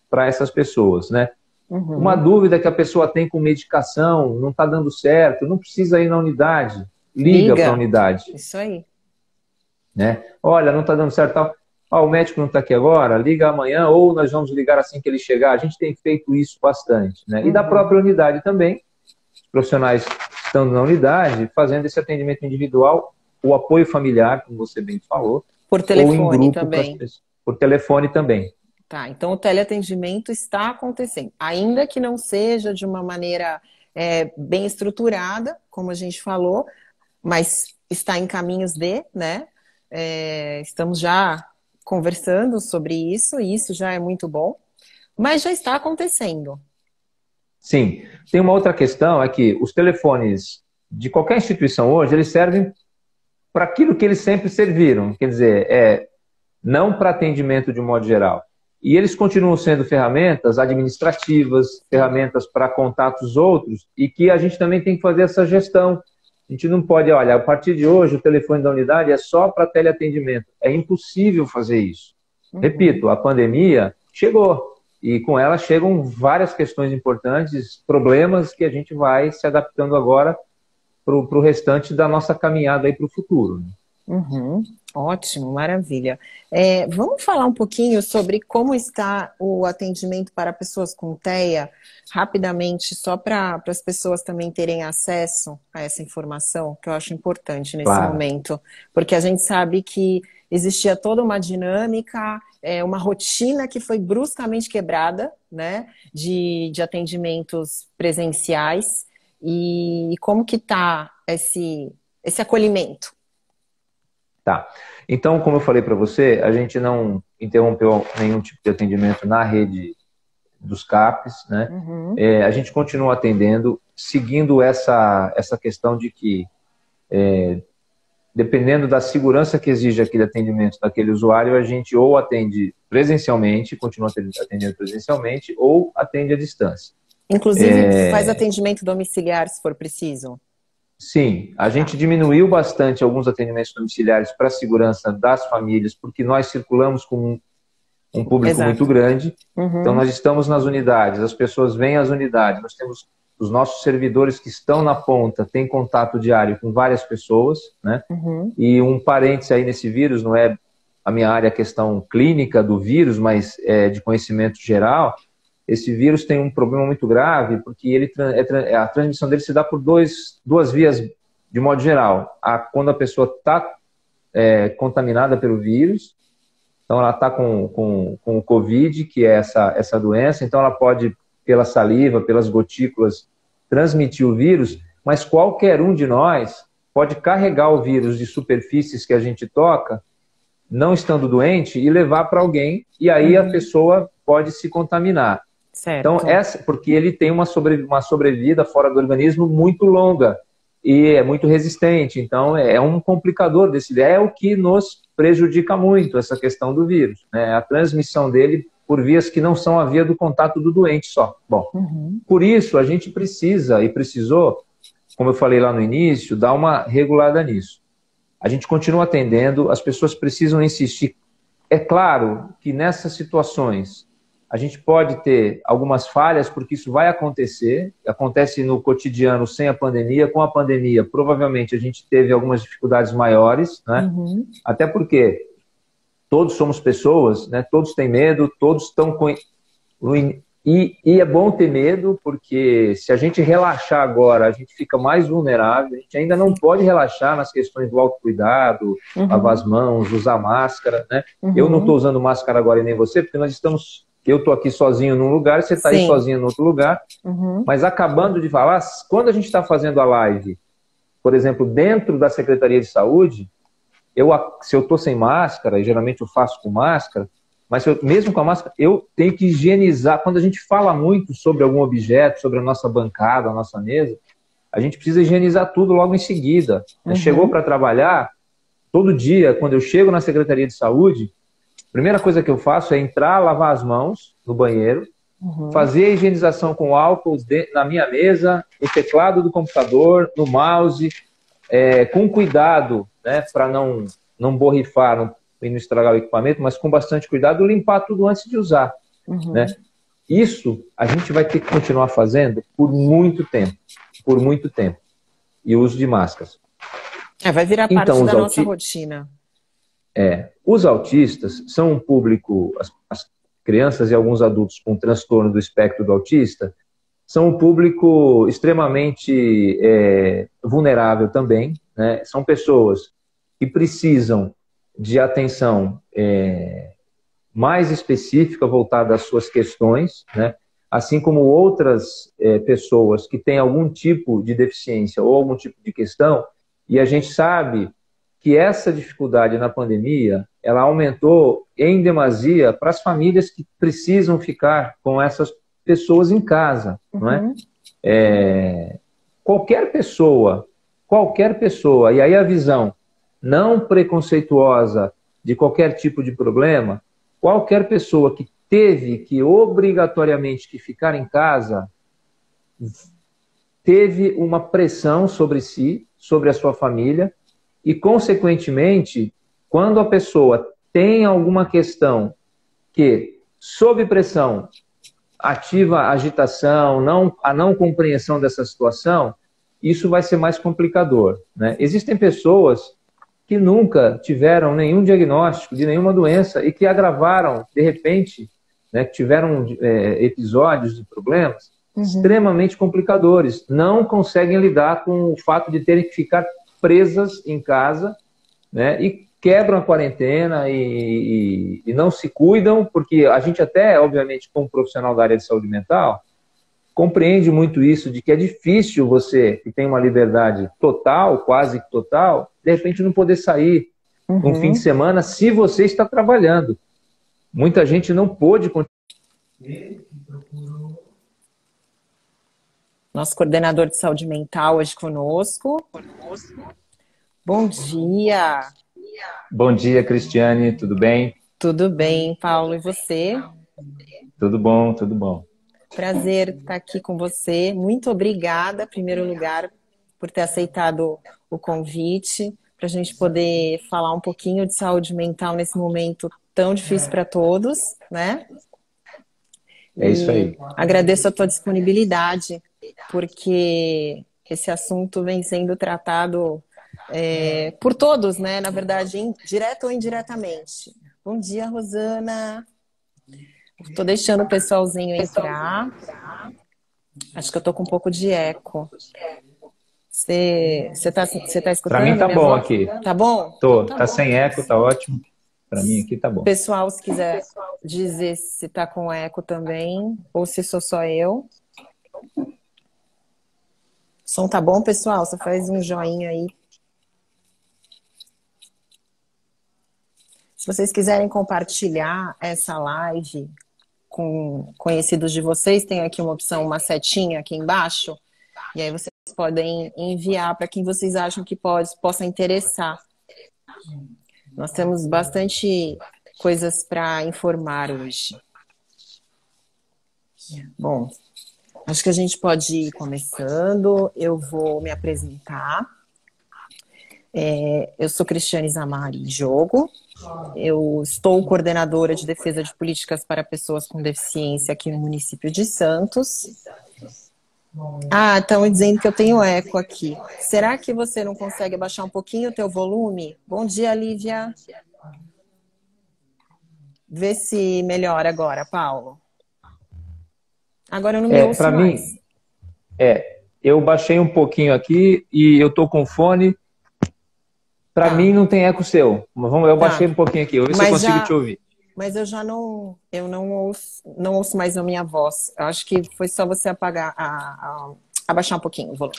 para essas pessoas, né? Uma dúvida que a pessoa tem com medicação, não está dando certo, não precisa ir na unidade, liga para a unidade. Isso aí. Né? Olha, não está dando certo, tal. ó, o médico não está aqui agora, liga amanhã ou nós vamos ligar assim que ele chegar. A gente tem feito isso bastante, né? E da própria unidade também, os profissionais estando na unidade, fazendo esse atendimento individual, o apoio familiar, como você bem falou, Por ou em telefone grupo também. por telefone também. Tá, então o teleatendimento está acontecendo, ainda que não seja de uma maneira bem estruturada, como a gente falou, mas está em caminhos de, né? Estamos já conversando sobre isso, e isso já é muito bom, mas já está acontecendo. Sim. Tem uma outra questão, é que os telefones de qualquer instituição hoje, eles servem para aquilo que eles sempre serviram, quer dizer, não para atendimento de um modo geral. E eles continuam sendo ferramentas administrativas, ferramentas para contatos outros, e que a gente também tem que fazer essa gestão. A gente não pode, olha, a partir de hoje o telefone da unidade é só para teleatendimento. É impossível fazer isso. Repito, a pandemia chegou, e com ela chegam várias questões importantes, problemas que a gente vai se adaptando agora para o restante da nossa caminhada aí para o futuro. Ótimo, maravilha. Vamos falar um pouquinho sobre como está o atendimento para pessoas com TEA, rapidamente, só para as pessoas também terem acesso a essa informação, que eu acho importante nesse momento, porque a gente sabe que existia toda uma dinâmica, uma rotina que foi bruscamente quebrada, né, de atendimentos presenciais, e como que está esse acolhimento? Tá. Então, como eu falei para você, a gente não interrompeu nenhum tipo de atendimento na rede dos CAPs, né? A gente continua atendendo, seguindo essa questão de que, dependendo da segurança que exige aquele atendimento daquele usuário, a gente ou atende presencialmente, continua atendendo presencialmente, ou atende à distância. Inclusive, faz atendimento domiciliar, se for preciso? Sim, a gente diminuiu bastante alguns atendimentos domiciliares para a segurança das famílias, porque nós circulamos com um público muito grande. Então, nós estamos nas unidades, as pessoas vêm às unidades, nós temos os nossos servidores que estão na ponta, têm contato diário com várias pessoas, né? E um parêntese aí nesse vírus, não é a minha área, a questão clínica do vírus, mas de conhecimento geral. Esse vírus tem um problema muito grave, porque a transmissão dele se dá por duas vias, de modo geral. Quando a pessoa está contaminada pelo vírus, então ela está com o Covid, que é essa doença, então ela pode, pela saliva, pelas gotículas, transmitir o vírus, mas qualquer um de nós pode carregar o vírus de superfícies que a gente toca, não estando doente, e levar para alguém, e aí a pessoa pode se contaminar. Certo. Então, porque ele tem uma sobrevida fora do organismo muito longa e é muito resistente. Então, é um complicador desse. É o que nos prejudica muito, essa questão do vírus, né? A transmissão dele por vias que não são a via do contato do doente só. Bom, por isso a gente precisa e precisou, como eu falei lá no início, dar uma regulada nisso. A gente continua atendendo, as pessoas precisam insistir. É claro que nessas situações a gente pode ter algumas falhas, porque isso vai acontecer, acontece no cotidiano sem a pandemia. Com a pandemia, provavelmente a gente teve algumas dificuldades maiores, né? Até porque todos somos pessoas, né? Todos têm medo, todos estão com... E é bom ter medo, porque se a gente relaxar agora, a gente fica mais vulnerável. A gente ainda não pode relaxar nas questões do autocuidado, lavar as mãos, usar máscara, né? Eu não estou usando máscara agora e nem você, porque nós estamos... Eu estou aqui sozinho num lugar, você está aí sozinho no outro lugar. Mas acabando de falar, quando a gente está fazendo a live, por exemplo, dentro da Secretaria de Saúde, se eu estou sem máscara, e geralmente eu faço com máscara, mas mesmo com a máscara, eu tenho que higienizar. Quando a gente fala muito sobre algum objeto, sobre a nossa bancada, a nossa mesa, a gente precisa higienizar tudo logo em seguida. Chegou para trabalhar, todo dia, quando eu chego na Secretaria de Saúde, a primeira coisa que eu faço é entrar, lavar as mãos no banheiro, fazer a higienização com álcool na minha mesa, no teclado do computador, no mouse, com cuidado, né, para não borrifar e não estragar o equipamento, mas com bastante cuidado, limpar tudo antes de usar. Né? Isso a gente vai ter que continuar fazendo por muito tempo. E o uso de máscaras. Vai virar parte da nossa rotina. Os autistas são um público, as crianças e alguns adultos com transtorno do espectro do autista, são um público extremamente vulnerável também, né? São pessoas que precisam de atenção mais específica voltada às suas questões, né? Assim como outras pessoas que têm algum tipo de deficiência ou algum tipo de questão, e a gente sabe que essa dificuldade na pandemia, ela aumentou em demasia para as famílias que precisam ficar com essas pessoas em casa, não é? Qualquer pessoa, e aí a visão não preconceituosa de qualquer tipo de problema, qualquer pessoa que teve que obrigatoriamente que ficar em casa, teve uma pressão sobre si, sobre a sua família, e, consequentemente, quando a pessoa tem alguma questão que, sob pressão, ativa a agitação, a não compreensão dessa situação, isso vai ser mais complicador, né? Existem pessoas que nunca tiveram nenhum diagnóstico de nenhuma doença e que agravaram, de repente, né, que tiveram episódios de problemas extremamente complicadores, não conseguem lidar com o fato de terem que ficar presas em casa, né, e quebram a quarentena e não se cuidam, porque a gente até, obviamente, como profissional da área de saúde mental, compreende muito isso, de que é difícil você, que tem uma liberdade total, quase que total, de repente não poder sair um fim de semana se você está trabalhando. Muita gente não pôde continuar. Nosso coordenador de saúde mental hoje conosco. Bom dia. Bom dia, Cristiane, tudo bem? Tudo bem, Paulo, e você? Tudo bom, tudo bom. Prazer estar aqui com você. Muito obrigada, em primeiro lugar, por ter aceitado o convite, para a gente poder falar um pouquinho de saúde mental nesse momento tão difícil para todos, né? É isso aí. Agradeço a tua disponibilidade, porque esse assunto vem sendo tratado por todos, né? Na verdade, direto ou indiretamente. Bom dia, Rosana. Estou deixando o pessoalzinho entrar. Acho que eu estou com um pouco de eco. Você tá escutando? Para mim tá bom voz? aqui. Tá bom? Tô. Tá Tá bom. sem eco, tá ótimo. Para mim aqui tá bom. Pessoal, se quiser dizer se tá com eco também, ou se sou só eu. O som tá bom, pessoal? Você faz um joinha aí. Se vocês quiserem compartilhar essa live com conhecidos de vocês, tem aqui uma opção, uma setinha aqui embaixo, e aí vocês podem enviar para quem vocês acham que possa interessar. Nós temos bastante coisas para informar hoje. Bom, acho que a gente pode ir começando. Eu vou me apresentar. Eu sou Cristiane Zamari Diogo. Eu estou coordenadora de defesa de políticas para pessoas com deficiência aqui no município de Santos. Ah, estão dizendo que eu tenho eco aqui. Será que você não consegue abaixar um pouquinho o teu volume? Bom dia, Lívia. Vê se melhora agora, Paulo. Agora eu não me ouço pra mais. Mim, eu baixei um pouquinho aqui e eu tô com fone. Para mim não tem eco seu. Eu baixei um pouquinho aqui, eu vou ver se eu consigo te ouvir. Mas eu já não ouço mais a minha voz. Eu acho que foi só você abaixar um pouquinho o volume.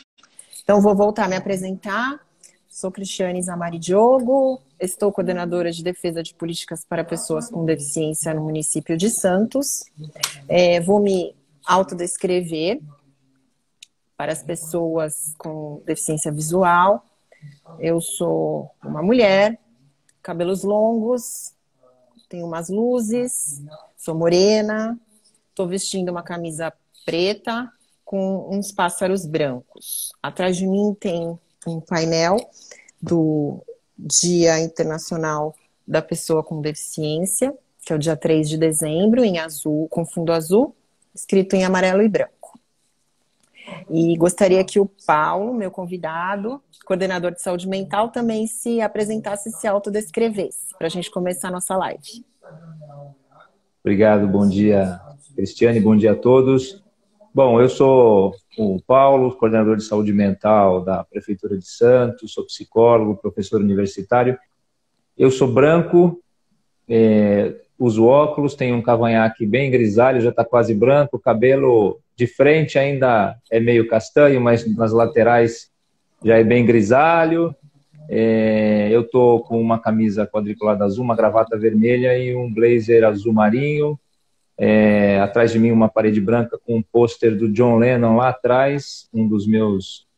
Então, vou voltar a me apresentar. Sou Cristiane Zamari Diogo, estou coordenadora de defesa de políticas para pessoas com deficiência no município de Santos. Vou me autodescrever para as pessoas com deficiência visual. Eu sou uma mulher, cabelos longos, tenho umas luzes, sou morena, estou vestindo uma camisa preta com uns pássaros brancos. Atrás de mim tem um painel do Dia Internacional da Pessoa com Deficiência, que é o dia 3 de dezembro, em azul, com fundo azul, escrito em amarelo e branco. E gostaria que o Paulo, meu convidado, coordenador de saúde mental, também se apresentasse e se autodescrevesse, para a gente começar a nossa live. Obrigado, bom dia, Cristiane, bom dia a todos. Bom, eu sou o Paulo, coordenador de saúde mental da Prefeitura de Santos, sou psicólogo, professor universitário. Eu sou branco, uso óculos, tenho um cavanhaque bem grisalho, já está quase branco, o cabelo de frente ainda é meio castanho, mas nas laterais já é bem grisalho. Eu estou com uma camisa quadriculada azul, uma gravata vermelha e um blazer azul marinho. Atrás de mim uma parede branca com um pôster do John Lennon lá atrás, um dos meus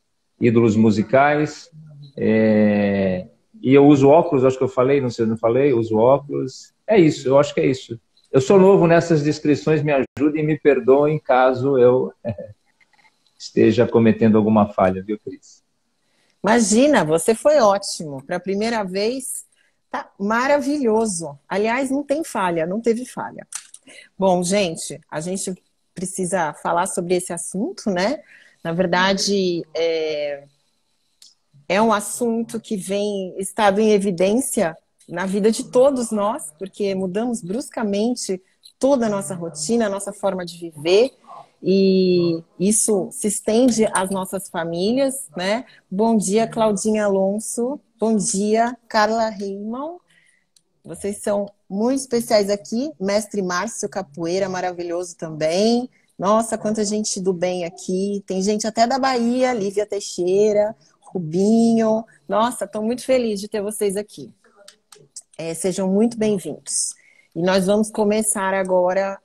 ídolos musicais. E eu uso óculos, acho que eu falei, não sei se eu não falei, uso óculos. É isso, eu acho que é isso. Eu sou novo nessas descrições, me ajudem e me perdoem caso eu esteja cometendo alguma falha, viu, Cris? Imagina, você foi ótimo. Para a primeira vez, tá maravilhoso. Aliás, não tem falha, não teve falha. Bom, gente, a gente precisa falar sobre esse assunto, né? Na verdade, é um assunto que vem estado em evidência na vida de todos nós, porque mudamos bruscamente toda a nossa rotina, a nossa forma de viver, e isso se estende às nossas famílias, né? Bom dia, Claudinha Alonso. Bom dia, Carla Reimann. Vocês são muito especiais aqui. Mestre Márcio Capoeira, maravilhoso também. Nossa, quanta gente do bem aqui. Tem gente até da Bahia, Lívia Teixeira, Rubinho. Nossa, estou muito feliz de ter vocês aqui. Sejam muito bem-vindos. E nós vamos começar agora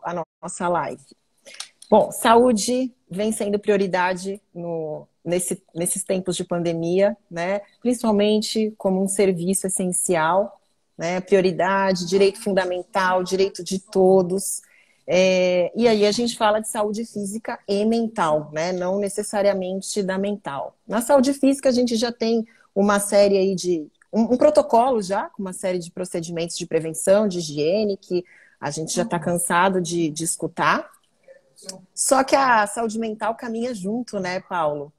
a nossa live. Bom, saúde vem sendo prioridade nesses tempos de pandemia, né? Principalmente como um serviço essencial, né? Prioridade, direito fundamental, direito de todos. E aí a gente fala de saúde física e mental, né? Não necessariamente da mental. Na saúde física a gente já tem uma série aí de um protocolo já, com uma série de procedimentos de prevenção, de higiene, que a gente já está cansado de escutar. Só que a saúde mental caminha junto, né, Paulo?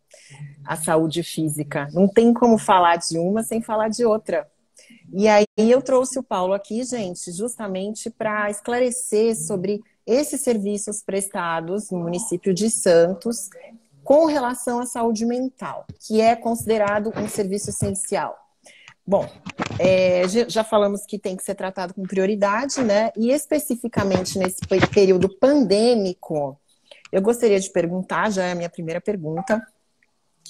A saúde física. Não tem como falar de uma sem falar de outra. E aí eu trouxe o Paulo aqui, gente, justamente para esclarecer sobre esses serviços prestados no município de Santos com relação à saúde mental, que é considerado um serviço essencial. Bom, já falamos que tem que ser tratado com prioridade, né? E especificamente nesse período pandêmico, eu gostaria de perguntar, já é a minha primeira pergunta,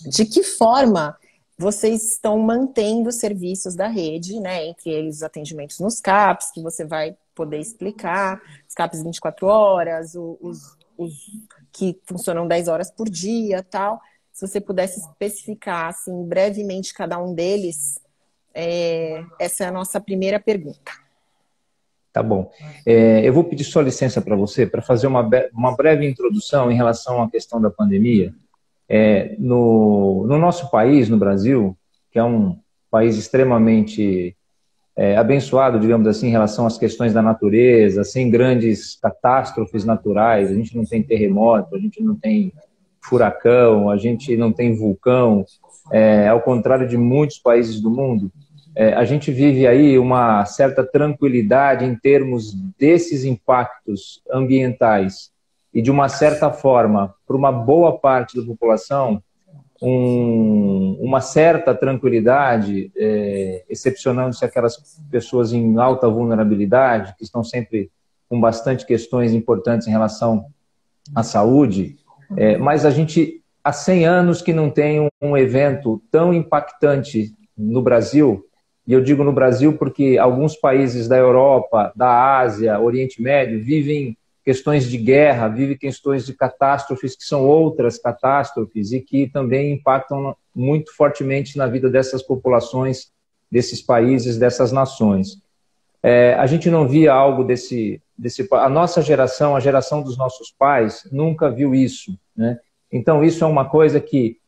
de que forma vocês estão mantendo os serviços da rede, né? Entre eles os atendimentos nos CAPs, que você vai poder explicar, os CAPs 24 horas, os que funcionam 10 horas por dia, tal. Se você pudesse especificar, assim, brevemente cada um deles. Essa é a nossa primeira pergunta. Tá bom. Eu vou pedir sua licença para você para fazer uma breve introdução em relação à questão da pandemia. No nosso país, no Brasil, que é um país extremamente abençoado, digamos assim, em relação às questões da natureza, sem grandes catástrofes naturais, a gente não tem terremoto, a gente não tem furacão, a gente não tem vulcão, ao contrário de muitos países do mundo. A gente vive aí uma certa tranquilidade em termos desses impactos ambientais e, de uma certa forma, para uma boa parte da população, uma certa tranquilidade, excepcionando-se aquelas pessoas em alta vulnerabilidade, que estão sempre com bastante questões importantes em relação à saúde, mas a gente, há 100 anos que não tem um evento tão impactante no Brasil. E eu digo no Brasil porque alguns países da Europa, da Ásia, Oriente Médio, vivem questões de guerra, vivem questões de catástrofes que são outras catástrofes e que também impactam muito fortemente na vida dessas populações, desses países, dessas nações. A gente não via algo a nossa geração, a geração dos nossos pais, nunca viu isso, né? Então isso é uma coisa que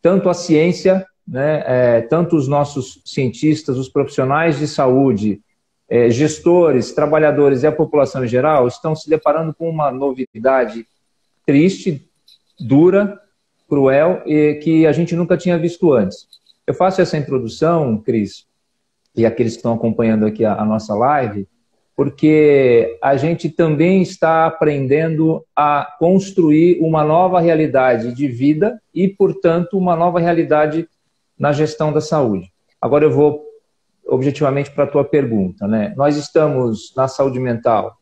tanto a ciência, né, tanto os nossos cientistas, os profissionais de saúde, gestores, trabalhadores e a população em geral estão se deparando com uma novidade triste, dura, cruel e que a gente nunca tinha visto antes. Eu faço essa introdução, Cris, e aqueles que estão acompanhando aqui a nossa live, porque a gente também está aprendendo a construir uma nova realidade de vida e, portanto, uma nova realidade na gestão da saúde. Agora eu vou objetivamente para a tua pergunta, né? Nós estamos na saúde mental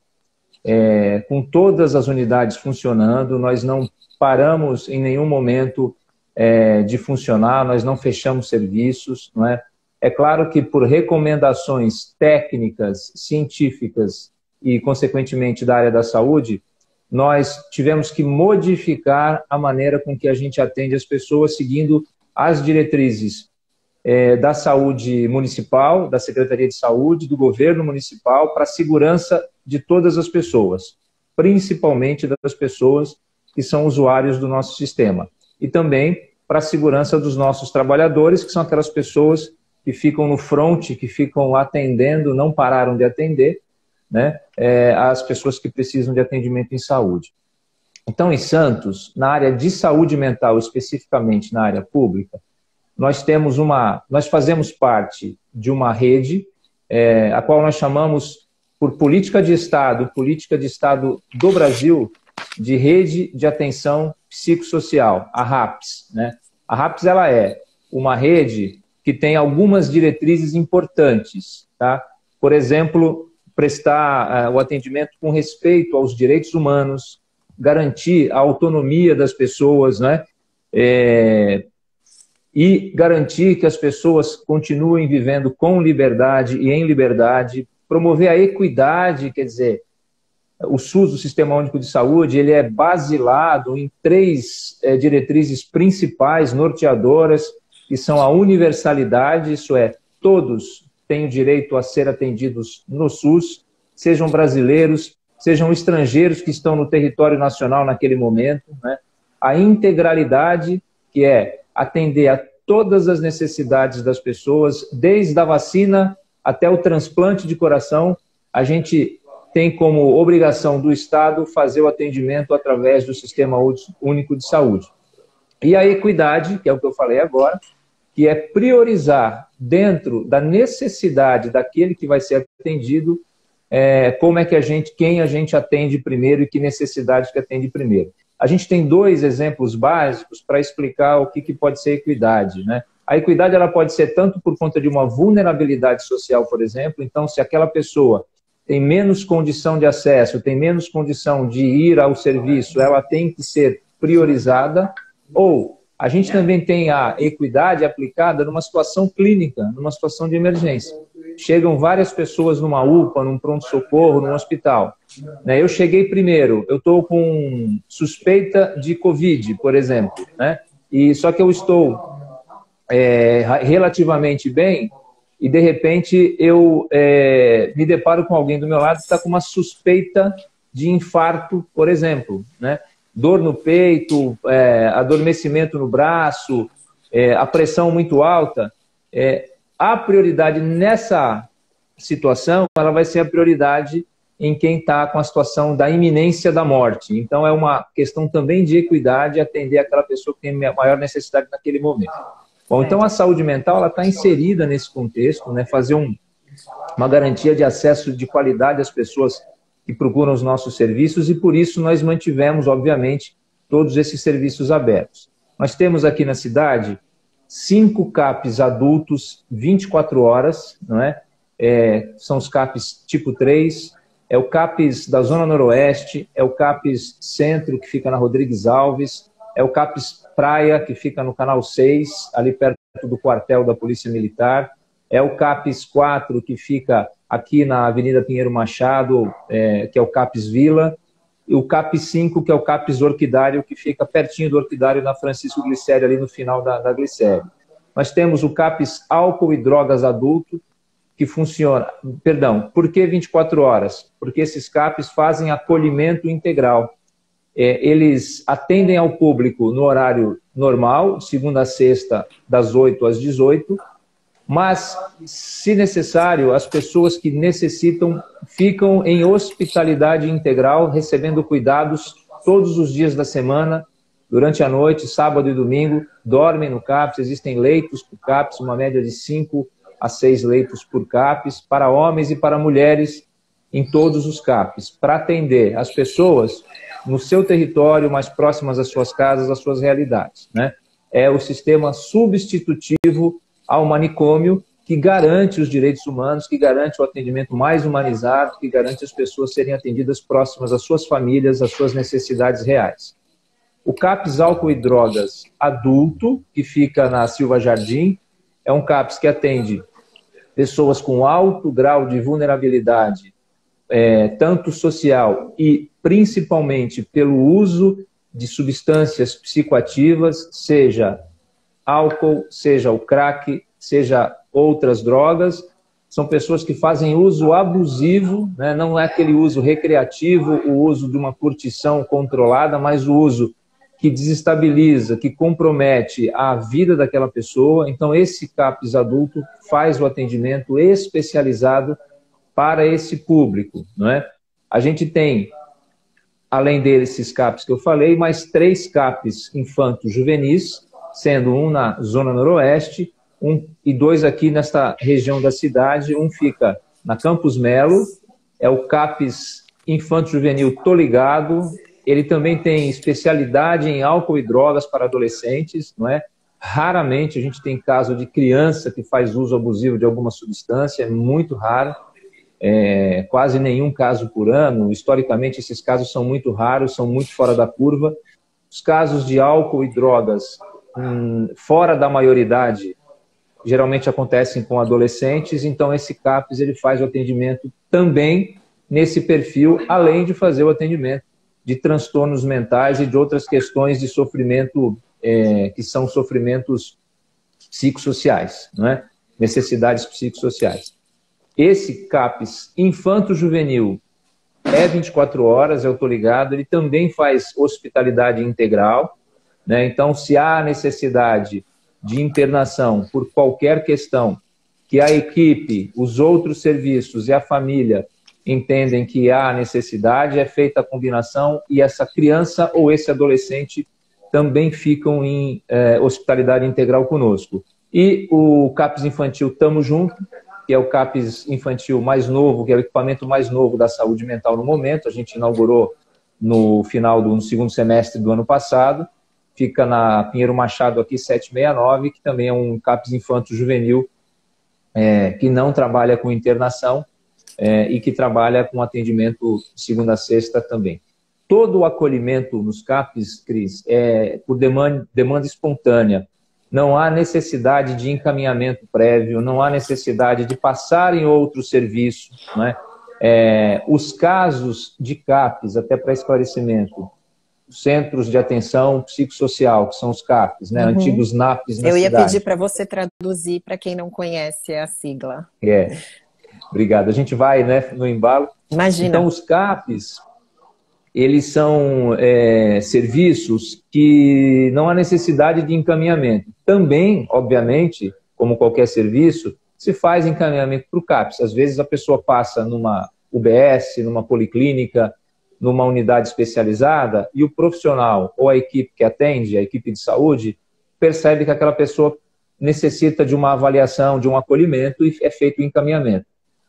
com todas as unidades funcionando, nós não paramos em nenhum momento de funcionar, nós não fechamos serviços, não é? É claro que por recomendações técnicas, científicas e, consequentemente, da área da saúde, nós tivemos que modificar a maneira com que a gente atende as pessoas, seguindo as diretrizes da saúde municipal, da Secretaria de Saúde, do governo municipal, para a segurança de todas as pessoas, principalmente das pessoas que são usuários do nosso sistema. E também para a segurança dos nossos trabalhadores, que são aquelas pessoas que ficam no front, que ficam atendendo, não pararam de atender, né, as pessoas que precisam de atendimento em saúde. Então, em Santos, na área de saúde mental, especificamente na área pública, nós fazemos parte de uma rede, a qual nós chamamos, por política de Estado do Brasil, de Rede de Atenção Psicossocial, a RAPS, né? A RAPS, ela é uma rede que tem algumas diretrizes importantes, tá? Por exemplo, prestar o atendimento com respeito aos direitos humanos, garantir a autonomia das pessoas, né? E garantir que as pessoas continuem vivendo com liberdade e em liberdade, promover a equidade, quer dizer, o SUS, o Sistema Único de Saúde, ele é basilado em 3 diretrizes principais, norteadoras, que são a universalidade, isso é, todos têm o direito a ser atendidos no SUS, sejam brasileiros, sejam estrangeiros que estão no território nacional naquele momento, né? A integralidade, que é atender a todas as necessidades das pessoas, desde a vacina até o transplante de coração, a gente tem como obrigação do Estado fazer o atendimento através do Sistema Único de Saúde. E a equidade, que é o que eu falei agora, que é priorizar dentro da necessidade daquele que vai ser atendido, como é que quem a gente atende primeiro e que necessidade que atende primeiro. A gente tem 2 exemplos básicos para explicar o que pode ser equidade, né? A equidade ela pode ser tanto por conta de uma vulnerabilidade social, por exemplo, então se aquela pessoa tem menos condição de acesso, tem menos condição de ir ao serviço, ela tem que ser priorizada, ou a gente também tem a equidade aplicada numa situação clínica, numa situação de emergência. Chegam várias pessoas numa UPA, num pronto-socorro, num hospital. Eu cheguei primeiro, eu estou com suspeita de Covid, por exemplo, né? Só que eu estou relativamente bem, e de repente eu me deparo com alguém do meu lado que está com uma suspeita de infarto, por exemplo, né? Dor no peito, adormecimento no braço, a pressão muito alta. A prioridade nessa situação, ela vai ser a prioridade em quem está com a situação da iminência da morte. Então é uma questão também de equidade atender aquela pessoa que tem maior necessidade naquele momento. Bom, então a saúde mental está inserida nesse contexto, né? Fazer uma garantia de acesso de qualidade às pessoas que procuram os nossos serviços, e por isso nós mantivemos, obviamente, todos esses serviços abertos. Nós temos aqui na cidade 5 CAPs adultos 24 horas, não é? São os CAPs tipo 3, é o CAPs da Zona Noroeste, é o CAPs Centro, que fica na Rodrigues Alves, é o CAPs Praia, que fica no Canal 6, ali perto do quartel da Polícia Militar, é o CAPs 4, que fica aqui na Avenida Pinheiro Machado, que é o CAPs Vila, e o CAPs 5, que é o CAPs Orquidário, que fica pertinho do Orquidário, na Francisco Glicério, ali no final da Glicério. Nós temos o CAPs Álcool e Drogas Adulto, que funciona... Perdão, por que 24 horas? Porque esses CAPs fazem acolhimento integral. Eles atendem ao público no horário normal, segunda a sexta, das 8 às 18, mas, se necessário, as pessoas que necessitam ficam em hospitalidade integral, recebendo cuidados todos os dias da semana, durante a noite, sábado e domingo, dormem no CAPS, existem leitos por CAPS, uma média de 5 a 6 leitos por CAPS, para homens e para mulheres em todos os CAPS, para atender as pessoas no seu território, mais próximas às suas casas, às suas realidades, né? É o sistema substitutivo ao manicômio que garante os direitos humanos, que garante o atendimento mais humanizado, que garante as pessoas serem atendidas próximas às suas famílias, às suas necessidades reais. O CAPS Álcool e Drogas Adulto, que fica na Silva Jardim, é um CAPS que atende pessoas com alto grau de vulnerabilidade, tanto social e principalmente pelo uso de substâncias psicoativas, seja álcool, seja o crack, seja outras drogas. São pessoas que fazem uso abusivo, né? Não é aquele uso recreativo, o uso de uma curtição controlada, mas o uso que desestabiliza, que compromete a vida daquela pessoa. Então, esse CAPS adulto faz o atendimento especializado para esse público, não é? A gente tem, além desses CAPS que eu falei, mais 3 CAPS infanto-juvenis, sendo um na Zona Noroeste, e 2 aqui nesta região da cidade. Um fica na Campos Melo, é o CAPS Infanto-Juvenil Tô Ligado. Ele também tem especialidade em álcool e drogas para adolescentes, não é? Raramente a gente tem caso de criança que faz uso abusivo de alguma substância, é muito raro, quase nenhum caso por ano. Historicamente, esses casos são muito raros, são muito fora da curva. Os casos de álcool e drogas fora da maioridade geralmente acontecem com adolescentes, então esse CAPS ele faz o atendimento também nesse perfil, além de fazer o atendimento de transtornos mentais e de outras questões de sofrimento, que são sofrimentos psicossociais, não é? Necessidades psicossociais. Esse CAPS infanto-juvenil é 24 horas, eu estou ligado, ele também faz hospitalidade integral, né? Então, se há necessidade de internação por qualquer questão que a equipe, os outros serviços e a família entendem que há necessidade, é feita a combinação e essa criança ou esse adolescente também ficam em hospitalidade integral conosco. E o CAPS infantil Tamo Junto, que é o CAPS infantil mais novo, que é o equipamento mais novo da saúde mental no momento. A gente inaugurou no final no segundo semestre do ano passado. Fica na Pinheiro Machado aqui 769, que também é um CAPS infanto-juvenil que não trabalha com internação, e que trabalha com atendimento segunda a sexta também. Todo o acolhimento nos CAPs, Cris, é por demanda espontânea. Não há necessidade de encaminhamento prévio, não há necessidade de passar em outro serviço, não é? Os casos de CAPs, até para esclarecimento, Centros de Atenção Psicossocial, que são os CAPs, né? Antigos NAPs na cidade. Eu ia pedir para você traduzir para quem não conhece a sigla. Obrigado. A gente vai, né, no embalo. Imagina. Então, os CAPs, eles são serviços que não há necessidade de encaminhamento. Também, obviamente, como qualquer serviço, se faz encaminhamento para o CAPs. Às vezes a pessoa passa numa UBS, numa policlínica, numa unidade especializada, e o profissional ou a equipe que atende, a equipe de saúde, percebe que aquela pessoa necessita de uma avaliação, de um acolhimento, e é feito o encaminhamento.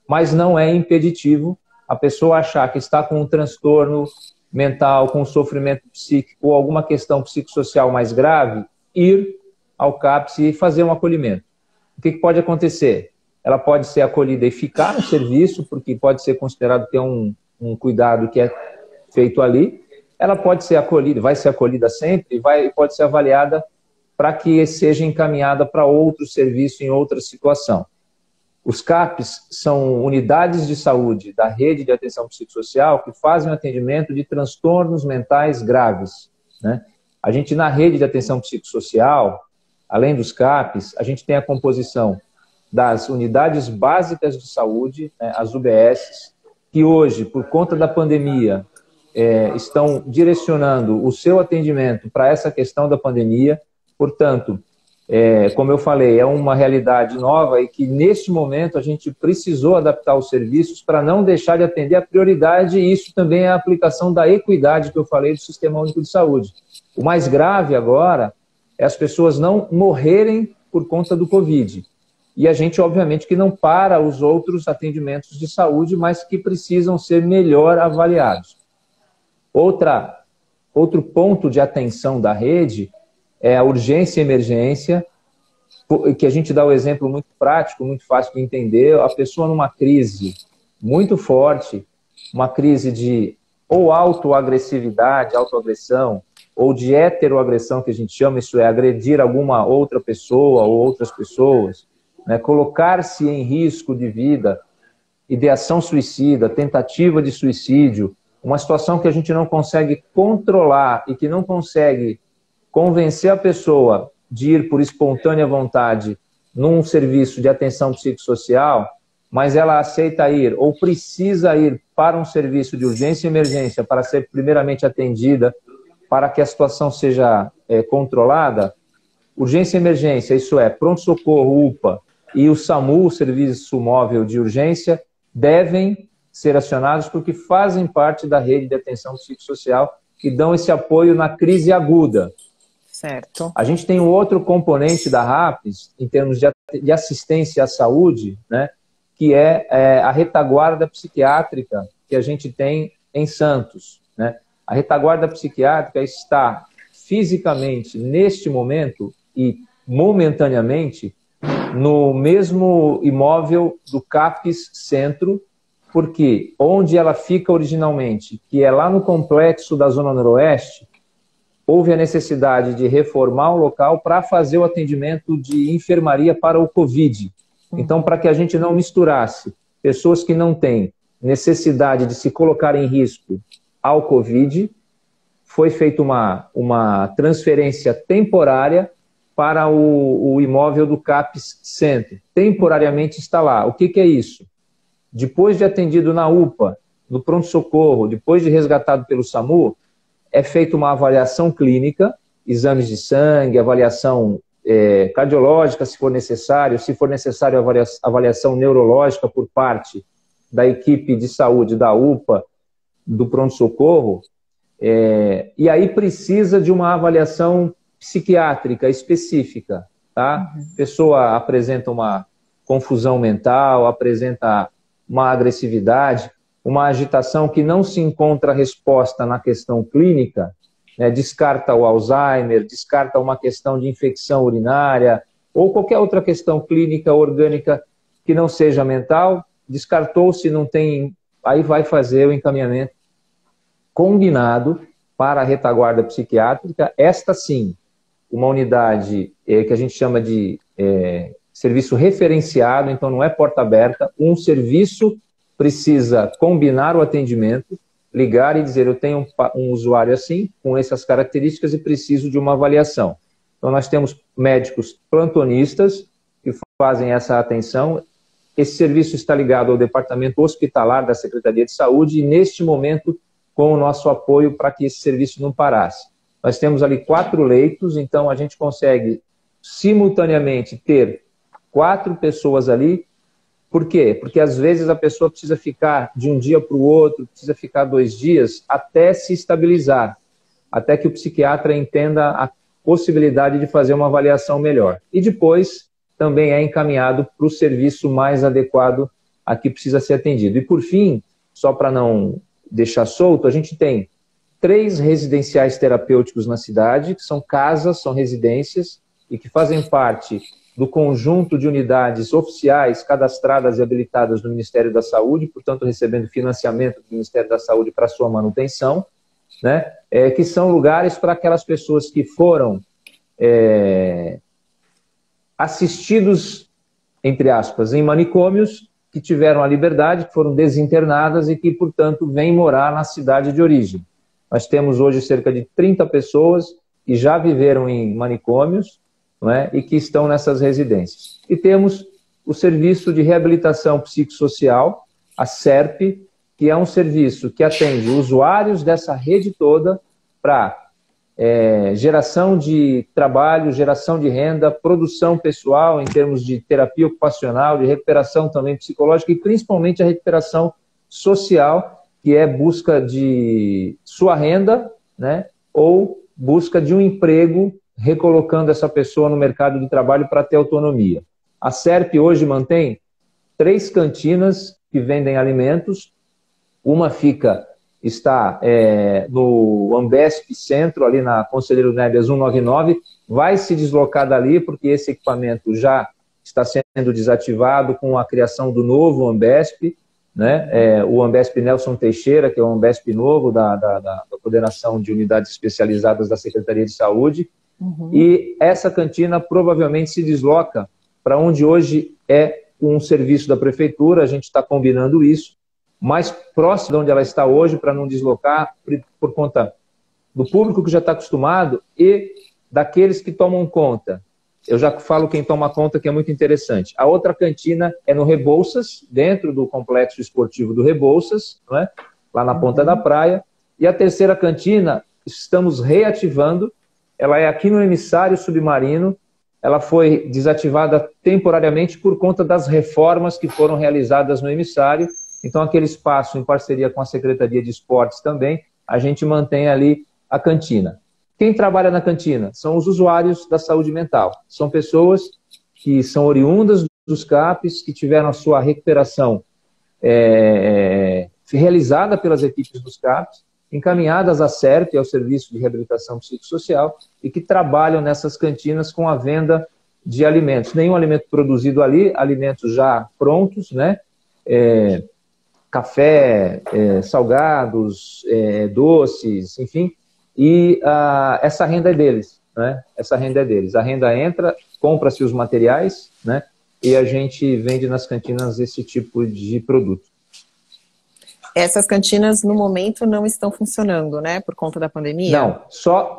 Mas não é impeditivo a pessoa achar que está com um transtorno mental, com um sofrimento psíquico ou alguma questão psicossocial mais grave, ir ao CAPS e fazer um acolhimento. O que pode acontecer? Ela pode ser acolhida e ficar no serviço, porque pode ser considerado ter um cuidado que é feito ali. Ela pode ser acolhida, vai ser acolhida sempre, e pode ser avaliada para que seja encaminhada para outro serviço em outra situação. Os CAPs são unidades de saúde da rede de atenção psicossocial que fazem o atendimento de transtornos mentais graves, né? A gente, na rede de atenção psicossocial, além dos CAPs, a gente tem a composição das unidades básicas de saúde, né, as UBSs, que hoje, por conta da pandemia, estão direcionando o seu atendimento para essa questão da pandemia. Portanto, como eu falei, é uma realidade nova e que, neste momento, a gente precisou adaptar os serviços para não deixar de atender a prioridade, e isso também é a aplicação da equidade que eu falei do Sistema Único de Saúde. O mais grave agora é as pessoas não morrerem por conta do Covid. E a gente, obviamente, que não para os outros atendimentos de saúde, mas que precisam ser melhor avaliados. Outro ponto de atenção da rede é a urgência e emergência, que a gente dá um exemplo muito prático, muito fácil de entender. A pessoa numa crise muito forte, uma crise de ou autoagressividade, autoagressão, ou de heteroagressão, que a gente chama, isso é, agredir alguma outra pessoa ou outras pessoas, né, colocar-se em risco de vida, ideação suicida, tentativa de suicídio, uma situação que a gente não consegue controlar e que não consegue convencer a pessoa de ir por espontânea vontade num serviço de atenção psicossocial, mas ela aceita ir ou precisa ir para um serviço de urgência e emergência para ser primeiramente atendida, para que a situação seja controlada. Urgência e emergência, isso é, pronto-socorro, UPA, e o SAMU, o Serviço Móvel de Urgência, devem ser acionados porque fazem parte da rede de atenção psicossocial e dão esse apoio na crise aguda. Certo. A gente tem um outro componente da RAPS, em termos de assistência à saúde, né, que é a retaguarda psiquiátrica que a gente tem em Santos, né? A retaguarda psiquiátrica está fisicamente, neste momento e momentaneamente, no mesmo imóvel do CAPES Centro, porque onde ela fica originalmente, que é lá no complexo da Zona Noroeste, houve a necessidade de reformar o local para fazer o atendimento de enfermaria para o Covid. Então, para que a gente não misturasse pessoas que não têm necessidade de se colocar em risco ao Covid, foi feita uma transferência temporária para o imóvel do CAPES Centro. Temporariamente está lá. O que é isso? Depois de atendido na UPA, no pronto-socorro, depois de resgatado pelo SAMU, é feita uma avaliação clínica, exames de sangue, avaliação cardiológica, se for necessário, avaliação neurológica por parte da equipe de saúde da UPA, do pronto-socorro, e aí precisa de uma avaliação psiquiátrica específica, tá? A pessoa apresenta uma confusão mental, apresenta uma agressividade, uma agitação que não se encontra resposta na questão clínica, né? Descarta o Alzheimer, descarta uma questão de infecção urinária ou qualquer outra questão clínica orgânica que não seja mental, descartou-se, não tem, aí vai fazer o encaminhamento combinado para a retaguarda psiquiátrica, esta sim, uma unidade que a gente chama de serviço referenciado, então não é porta aberta, um serviço precisa combinar o atendimento, ligar e dizer, eu tenho um usuário assim, com essas características e preciso de uma avaliação. Então nós temos médicos plantonistas que fazem essa atenção. Esse serviço está ligado ao departamento hospitalar da Secretaria de Saúde e neste momento com o nosso apoio para que esse serviço não parasse. Nós temos ali 4 leitos, então a gente consegue simultaneamente ter 4 pessoas ali. Por quê? Porque às vezes a pessoa precisa ficar de um dia para o outro, precisa ficar 2 dias até se estabilizar, até que o psiquiatra entenda a possibilidade de fazer uma avaliação melhor. E depois também é encaminhado para o serviço mais adequado a que precisa ser atendido. E por fim, só para não deixar solto, a gente tem 3 residenciais terapêuticos na cidade, que são casas, são residências, e que fazem parte do conjunto de unidades oficiais cadastradas e habilitadas no Ministério da Saúde, portanto recebendo financiamento do Ministério da Saúde para sua manutenção, né? Que são lugares para aquelas pessoas que foram assistidos, entre aspas, em manicômios, que tiveram a liberdade, que foram desinternadas e que, portanto, vêm morar na cidade de origem. Nós temos hoje cerca de 30 pessoas que já viveram em manicômios, não é? E que estão nessas residências. E temos o Serviço de Reabilitação Psicossocial, a SERP, que é um serviço que atende usuários dessa rede toda para geração de trabalho, geração de renda, produção pessoal em termos de terapia ocupacional, de recuperação também psicológica e principalmente a recuperação social, que é busca de sua renda, né, ou busca de um emprego, recolocando essa pessoa no mercado de trabalho para ter autonomia. A SERP hoje mantém 3 cantinas que vendem alimentos. Uma está no Ambesp Centro, ali na Conselheiro Neves 199, vai se deslocar dali, porque esse equipamento já está sendo desativado com a criação do novo Ambesp, né? O Ambesp Nelson Teixeira, que é o Ambesp novo da Coordenação de Unidades Especializadas da Secretaria de Saúde, e essa cantina provavelmente se desloca para onde hoje é um serviço da Prefeitura. A gente está combinando isso, mais próximo de onde ela está hoje, para não deslocar, por conta do público que já está acostumado e daqueles que tomam conta. Eu já falo quem toma conta, que é muito interessante. A outra cantina é no Rebouças, dentro do complexo esportivo do Rebouças, não é? Lá na ponta da praia. E a terceira cantina, estamos reativando, ela é aqui no Emissário Submarino. Ela foi desativada temporariamente por conta das reformas que foram realizadas no Emissário. Então, aquele espaço, em parceria com a Secretaria de Esportes também, a gente mantém ali a cantina. Quem trabalha na cantina são os usuários da saúde mental. São pessoas que são oriundas dos CAPs, que tiveram a sua recuperação realizada pelas equipes dos CAPs, encaminhadas à SERP, ao Serviço de Reabilitação Psicossocial, e que trabalham nessas cantinas com a venda de alimentos. Nenhum alimento produzido ali, alimentos já prontos, né? Café, salgados, doces, enfim. E essa renda é deles, né? Essa renda é deles. A renda entra, compra-se os materiais, né? E a gente vende nas cantinas esse tipo de produto. Essas cantinas, no momento, não estão funcionando, né? Por conta da pandemia? Não,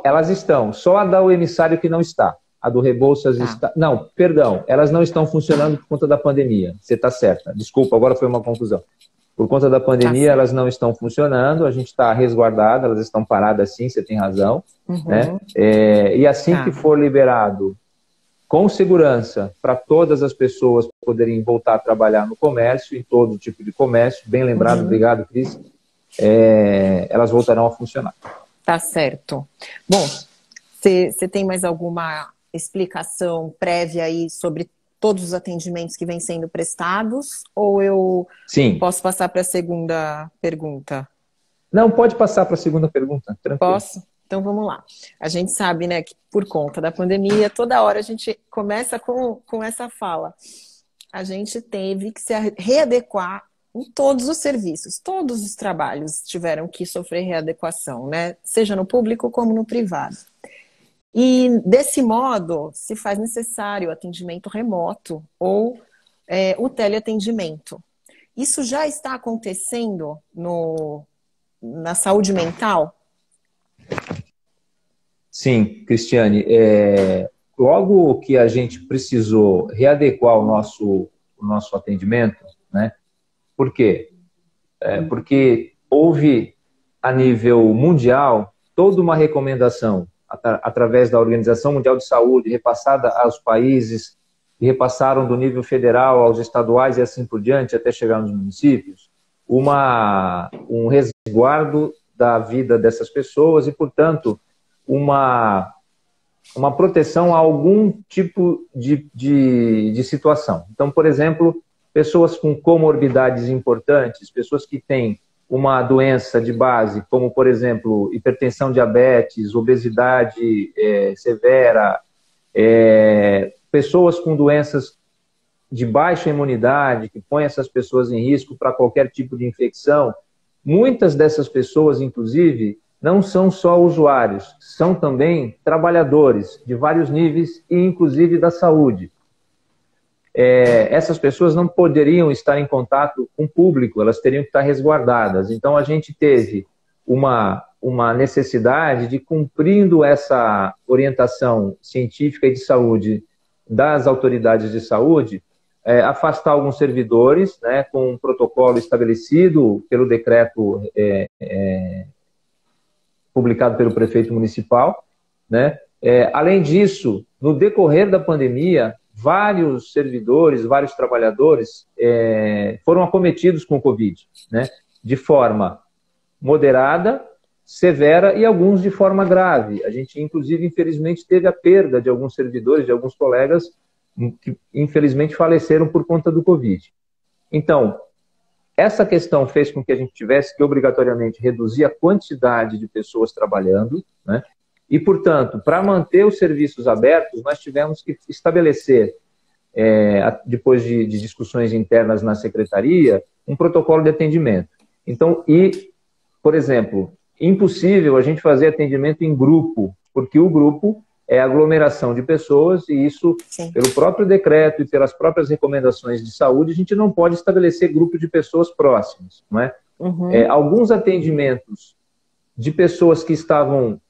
elas estão. Só a da Emissário que não está. A do Rebouças está... Não, perdão. Elas não estão funcionando por conta da pandemia. Você está certa. Desculpa, agora foi uma confusão. Por conta da pandemia, elas não estão funcionando. A gente está resguardado, elas estão paradas sim, você tem razão. Né? E assim que for liberado, com segurança, para todas as pessoas poderem voltar a trabalhar no comércio, em todo tipo de comércio, bem lembrado, obrigado, Cris, elas voltarão a funcionar. Tá certo. Bom, você tem mais alguma explicação prévia aí sobre todos os atendimentos que vêm sendo prestados? Ou eu posso passar para a segunda pergunta? Não, pode passar para a segunda pergunta, tranquilo. Posso? Então vamos lá. A gente sabe, né, que por conta da pandemia, toda hora a gente começa com essa fala. A gente teve que se readequar em todos os serviços, todos os trabalhos tiveram que sofrer readequação, né? Seja no público como no privado. E desse modo se faz necessário o atendimento remoto ou o teleatendimento. Isso já está acontecendo na saúde mental? Sim, Cristiane. Logo que a gente precisou readequar o nosso atendimento, né? Por quê? Porque houve, a nível mundial, toda uma recomendação através da Organização Mundial de Saúde, repassada aos países, que repassaram do nível federal aos estaduais e assim por diante, até chegar nos municípios, um resguardo da vida dessas pessoas e, portanto, uma proteção a algum tipo de situação. Então, por exemplo, pessoas com comorbidades importantes, pessoas que têm uma doença de base, como, por exemplo, hipertensão, diabetes, obesidade severa, pessoas com doenças de baixa imunidade, que põem essas pessoas em risco para qualquer tipo de infecção. Muitas dessas pessoas, inclusive, não são só usuários, são também trabalhadores de vários níveis e, inclusive, da saúde. Essas pessoas não poderiam estar em contato com o público, elas teriam que estar resguardadas. Então, a gente teve uma necessidade de, cumprindo essa orientação científica e de saúde das autoridades de saúde, afastar alguns servidores, né, com um protocolo estabelecido pelo decreto publicado pelo prefeito municipal, né? Além disso, no decorrer da pandemia, vários servidores, vários trabalhadores foram acometidos com o Covid, né? De forma moderada, severa e alguns de forma grave. A gente, inclusive, infelizmente, teve a perda de alguns servidores, de alguns colegas que, infelizmente, faleceram por conta do Covid. Então, essa questão fez com que a gente tivesse que, obrigatoriamente, reduzir a quantidade de pessoas trabalhando, né? E, portanto, para manter os serviços abertos, nós tivemos que estabelecer, depois de discussões internas na secretaria, um protocolo de atendimento. Então, por exemplo, impossível a gente fazer atendimento em grupo, porque o grupo é aglomeração de pessoas e isso, sim, pelo próprio decreto e pelas próprias recomendações de saúde, a gente não pode estabelecer grupo de pessoas próximas, não é? Uhum. Alguns atendimentos de pessoas que estavam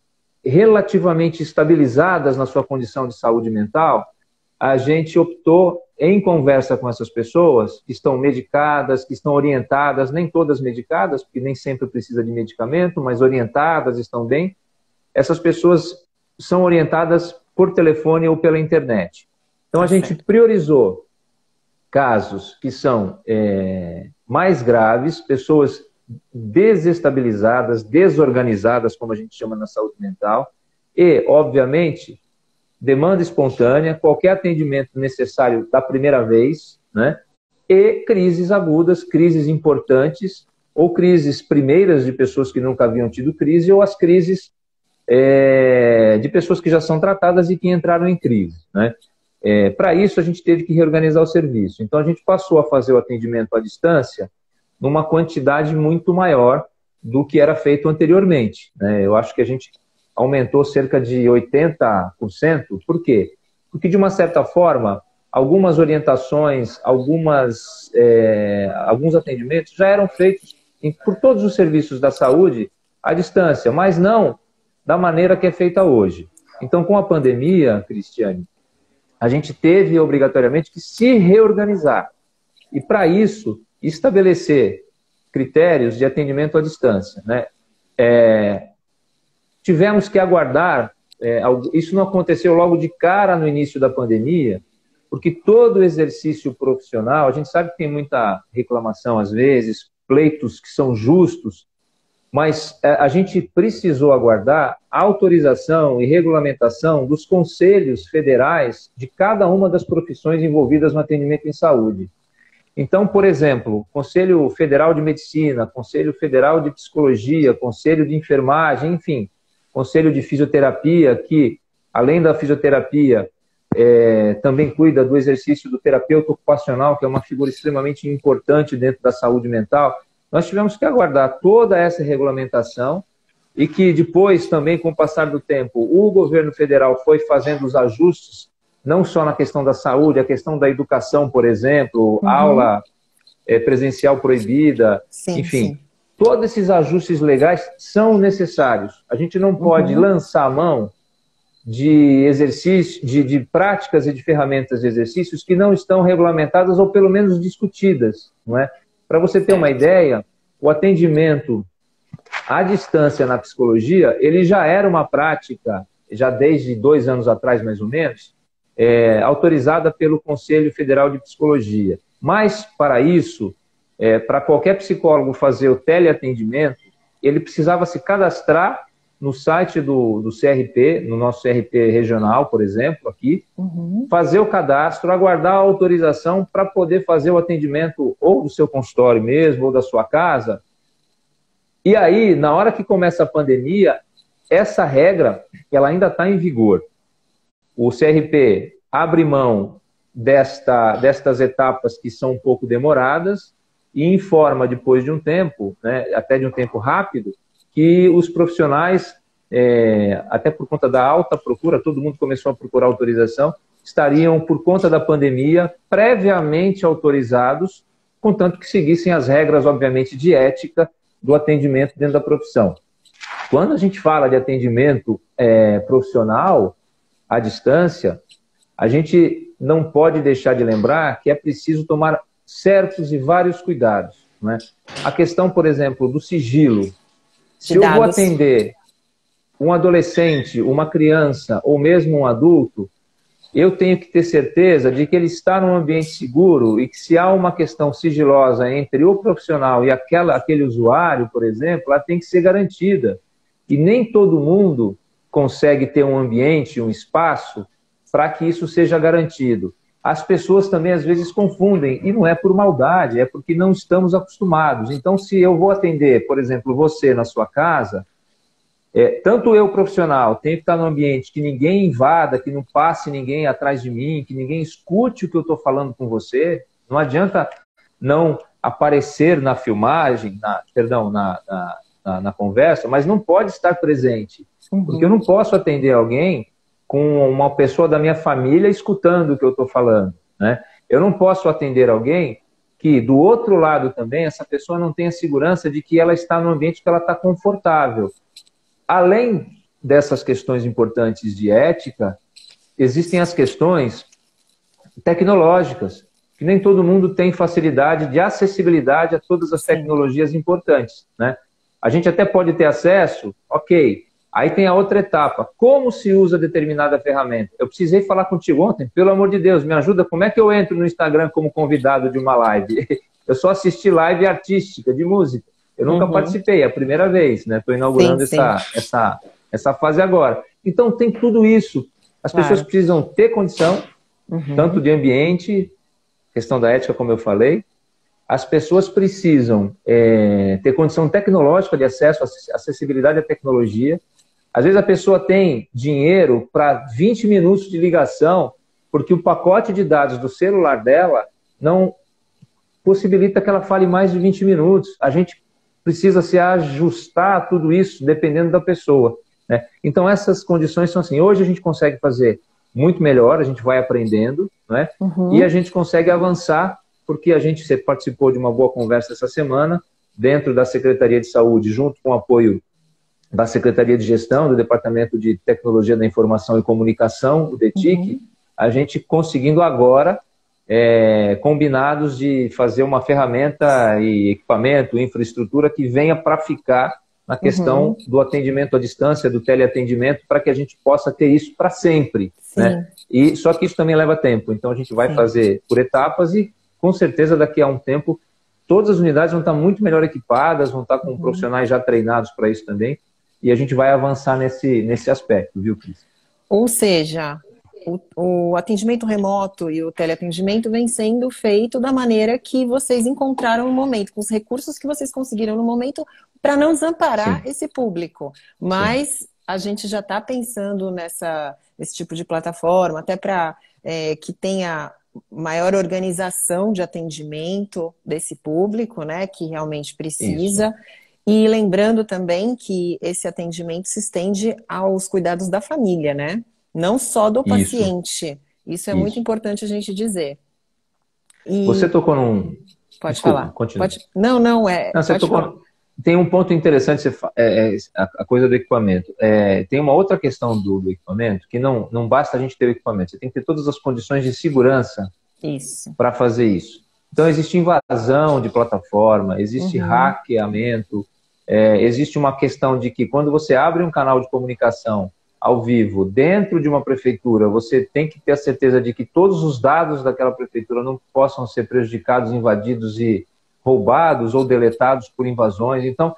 relativamente estabilizadas na sua condição de saúde mental, a gente optou, em conversa com essas pessoas, que estão medicadas, que estão orientadas, nem todas medicadas, porque nem sempre precisa de medicamento, mas orientadas, estão bem. Essas pessoas são orientadas por telefone ou pela internet. Então, a gente priorizou casos que são mais graves, pessoas desestabilizadas, desorganizadas, como a gente chama na saúde mental, e, obviamente, demanda espontânea, qualquer atendimento necessário da primeira vez, né? E crises agudas, crises importantes, ou crises primeiras de pessoas que nunca haviam tido crise, ou as crises de pessoas que já são tratadas e que entraram em crise, né? Para isso, a gente teve que reorganizar o serviço. Então, a gente passou a fazer o atendimento à distância numa quantidade muito maior do que era feito anteriormente, né? Eu acho que a gente aumentou cerca de 80%. Por quê? Porque, de uma certa forma, algumas orientações, alguns atendimentos já eram feitos por todos os serviços da saúde à distância, mas não da maneira que é feita hoje. Então, com a pandemia, Cristiane, a gente teve obrigatoriamente que se reorganizar. E, para isso, estabelecer critérios de atendimento à distância, né? Tivemos que aguardar, isso não aconteceu logo de cara no início da pandemia, porque todo exercício profissional, a gente sabe que tem muita reclamação às vezes, pleitos que são justos, mas a gente precisou aguardar a autorização e regulamentação dos conselhos federais de cada uma das profissões envolvidas no atendimento em saúde. Então, por exemplo, Conselho Federal de Medicina, Conselho Federal de Psicologia, Conselho de Enfermagem, enfim, Conselho de Fisioterapia, que, além da fisioterapia, também cuida do exercício do terapeuta ocupacional, que é uma figura extremamente importante dentro da saúde mental. Nós tivemos que aguardar toda essa regulamentação e que depois, também, com o passar do tempo, o governo federal foi fazendo os ajustes, não só na questão da saúde, a questão da educação, por exemplo, aula presencial proibida, sim, enfim. Sim. Todos esses ajustes legais são necessários. A gente não pode lançar a mão de exercício, de práticas e de ferramentas de exercícios que não estão regulamentadas ou pelo menos discutidas, não é? Para você ter uma ideia, o atendimento à distância na psicologia, ele já era uma prática, já desde 2 anos atrás, mais ou menos, autorizada pelo Conselho Federal de Psicologia. Mas, para isso, para qualquer psicólogo fazer o teleatendimento, ele precisava se cadastrar no site do CRP, no nosso CRP regional, por exemplo, aqui, fazer o cadastro, aguardar a autorização para poder fazer o atendimento ou do seu consultório mesmo, ou da sua casa. E aí, na hora que começa a pandemia, essa regra ela ainda está em vigor. O CRP abre mão destas etapas que são um pouco demoradas e informa depois de um tempo, né, até de um tempo rápido, que os profissionais, até por conta da alta procura, todo mundo começou a procurar autorização, estariam, por conta da pandemia, previamente autorizados, contanto que seguissem as regras, obviamente, de ética do atendimento dentro da profissão. Quando a gente fala de atendimento profissional à distância, a gente não pode deixar de lembrar que é preciso tomar certos e vários cuidados, né? A questão, por exemplo, do sigilo. Se eu vou atender um adolescente, uma criança ou mesmo um adulto, eu tenho que ter certeza de que ele está num ambiente seguro e que se há uma questão sigilosa entre o profissional e aquele usuário, por exemplo, ela tem que ser garantida. E nem todo mundo consegue ter um ambiente, um espaço, para que isso seja garantido. As pessoas também, às vezes, confundem, e não é por maldade, é porque não estamos acostumados. Então, se eu vou atender, por exemplo, você na sua casa, tanto eu, profissional, tenho que estar num ambiente que ninguém invada, que não passe ninguém atrás de mim, que ninguém escute o que eu estou falando com você. Não adianta não aparecer na filmagem, na conversa, mas não pode estar presente. Porque eu não posso atender alguém com uma pessoa da minha família escutando o que eu estou falando, né? Eu não posso atender alguém que, do outro lado também, essa pessoa não tenha segurança de que ela está no ambiente que ela está confortável. Além dessas questões importantes de ética, existem as questões tecnológicas, que nem todo mundo tem facilidade de acessibilidade a todas as tecnologias importantes, né? A gente até pode ter acesso, ok. Aí tem a outra etapa, como se usa determinada ferramenta. Eu precisei falar contigo ontem, pelo amor de Deus, me ajuda, como é que eu entro no Instagram como convidado de uma live? Eu só assisti live artística, de música. Eu nunca participei, é a primeira vez, né? Estou inaugurando essa fase agora. Então tem tudo isso. As pessoas precisam ter condição, tanto de ambiente, questão da ética, como eu falei. As pessoas precisam ter condição tecnológica de acesso, acessibilidade à tecnologia. Às vezes a pessoa tem dinheiro para 20 minutos de ligação, porque o pacote de dados do celular dela não possibilita que ela fale mais de 20 minutos. A gente precisa se ajustar a tudo isso, dependendo da pessoa, né? Então essas condições são assim, hoje a gente consegue fazer muito melhor, a gente vai aprendendo, né? E a gente consegue avançar, porque você participou de uma boa conversa essa semana, dentro da Secretaria de Saúde, junto com o apoio da Secretaria de Gestão, do Departamento de Tecnologia da Informação e Comunicação, o DETIC, a gente conseguindo agora, combinados de fazer uma ferramenta e equipamento, infraestrutura que venha para ficar na questão do atendimento à distância, do teleatendimento, para que a gente possa ter isso para sempre, né? E só que isso também leva tempo, então a gente vai fazer por etapas e, com certeza, daqui a um tempo, todas as unidades vão estar muito melhor equipadas, vão estar com profissionais já treinados para isso também, e a gente vai avançar nesse aspecto, viu, Cris? Ou seja, o atendimento remoto e o teleatendimento vem sendo feito da maneira que vocês encontraram no momento, com os recursos que vocês conseguiram no momento, para não desamparar esse público. Mas a gente já está pensando nesse tipo de plataforma, até para que tenha maior organização de atendimento desse público, né, que realmente precisa. Isso. E lembrando também que esse atendimento se estende aos cuidados da família, né? Não só do paciente. Isso é muito importante a gente dizer. E... Você tocou num... Pode falar. Continua. Não, você tocou... Tem um ponto interessante, a coisa do equipamento. Tem uma outra questão do equipamento, que não basta a gente ter o equipamento, você tem que ter todas as condições de segurança para fazer isso. Então, existe invasão de plataforma, existe hackeamento, existe uma questão de que quando você abre um canal de comunicação ao vivo dentro de uma prefeitura, você tem que ter a certeza de que todos os dados daquela prefeitura não possam ser prejudicados, invadidos e roubados ou deletados por invasões. Então,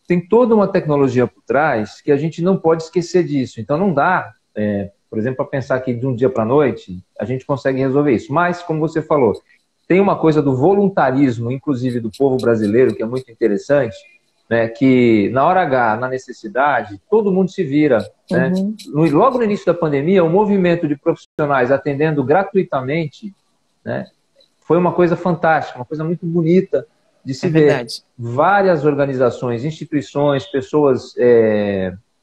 tem toda uma tecnologia por trás que a gente não pode esquecer disso. Então, não dá, por exemplo, para pensar que de um dia para a noite a gente consegue resolver isso. Mas, como você falou, tem uma coisa do voluntarismo, inclusive do povo brasileiro, que é muito interessante, né, que na hora H, na necessidade, todo mundo se vira. Né? Logo no início da pandemia, o movimento de profissionais atendendo gratuitamente, né, foi uma coisa fantástica, uma coisa muito bonita de se ver. Verdade. Várias organizações, instituições, pessoas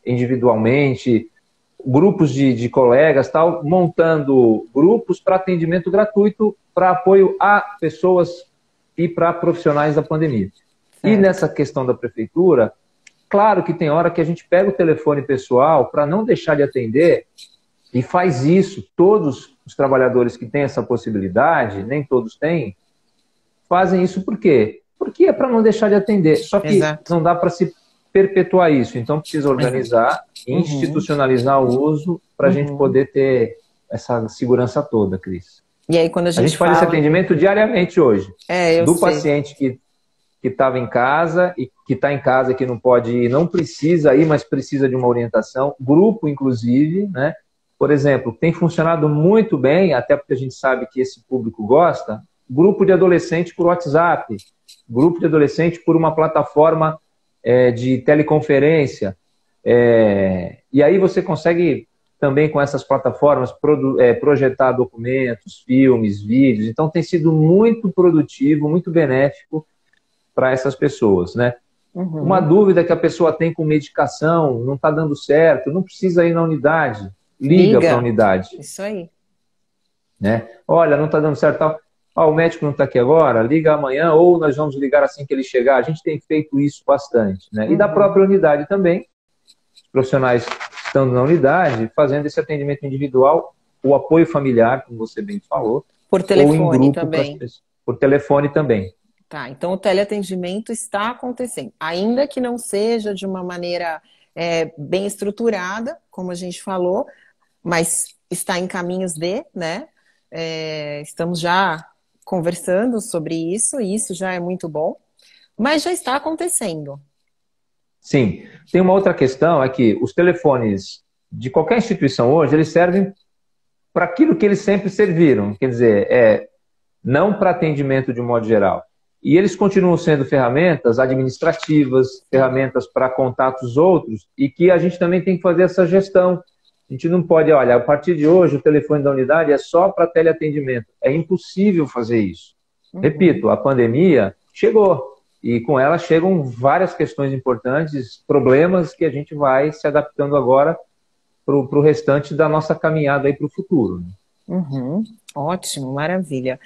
individualmente, grupos de colegas, tal, montando grupos para atendimento gratuito para apoio a pessoas e para profissionais da pandemia. E nessa questão da prefeitura, claro que tem hora que a gente pega o telefone pessoal para não deixar de atender e faz isso. Todos os trabalhadores que têm essa possibilidade, nem todos têm, fazem isso por quê? Porque é para não deixar de atender. Só que não dá para se perpetuar isso. Então precisa organizar, institucionalizar o uso para a gente poder ter essa segurança toda, Cris. E aí quando a gente faz esse atendimento diariamente hoje. Eu do sei. Paciente que que estava em casa e que está em casa, que não pode ir, não precisa ir, mas precisa de uma orientação, grupo inclusive, né? Por exemplo, tem funcionado muito bem, até porque a gente sabe que esse público gosta, grupo de adolescente por WhatsApp, grupo de adolescente por uma plataforma de teleconferência, e aí você consegue também com essas plataformas projetar documentos, filmes, vídeos, então tem sido muito produtivo, muito benéfico para essas pessoas, né? Uhum. Uma dúvida que a pessoa tem com medicação, não está dando certo, não precisa ir na unidade, liga para a unidade. Isso aí. Né? Olha, não está dando certo, tal. O médico não está aqui agora, liga amanhã ou nós vamos ligar assim que ele chegar. A gente tem feito isso bastante, né? E da própria unidade também, os profissionais estando na unidade, fazendo esse atendimento individual, o apoio familiar, como você bem falou. Por telefone ou em grupo também. Por telefone também. Tá, então o teleatendimento está acontecendo, ainda que não seja de uma maneira bem estruturada, como a gente falou, mas está em caminhos de, né? Estamos já conversando sobre isso, e isso já é muito bom, mas já está acontecendo. Sim. Tem uma outra questão, é que os telefones de qualquer instituição hoje, eles servem para aquilo que eles sempre serviram, quer dizer, não para atendimento de um modo geral. E eles continuam sendo ferramentas administrativas, ferramentas para contatos outros, e que a gente também tem que fazer essa gestão. A gente não pode, olha, a partir de hoje o telefone da unidade é só para teleatendimento. É impossível fazer isso. Repito, a pandemia chegou, e com ela chegam várias questões importantes, problemas que a gente vai se adaptando agora para o restante da nossa caminhada aí para o futuro. Né? Ótimo, maravilha.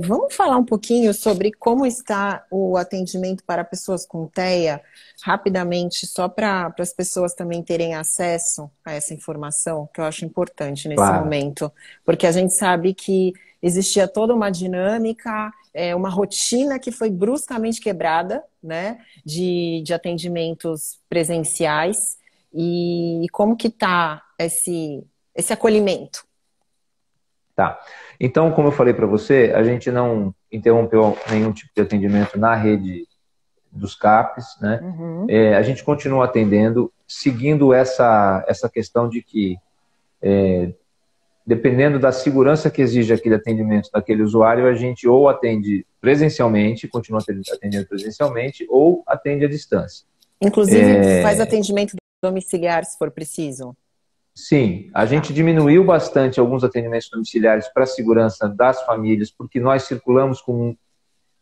Vamos falar um pouquinho sobre como está o atendimento para pessoas com TEA, rapidamente, só para as pessoas também terem acesso a essa informação, que eu acho importante nesse momento, porque a gente sabe que existia toda uma dinâmica, uma rotina que foi bruscamente quebrada, né, de atendimentos presenciais, e como que está esse acolhimento? Tá. Então, como eu falei para você, a gente não interrompeu nenhum tipo de atendimento na rede dos CAPs, né? A gente continua atendendo, seguindo essa questão de que, dependendo da segurança que exige aquele atendimento daquele usuário, a gente ou atende presencialmente, continua atendendo presencialmente, ou atende à distância. Inclusive, faz atendimento domiciliar, se for preciso? Sim, a gente diminuiu bastante alguns atendimentos domiciliares para a segurança das famílias, porque nós circulamos com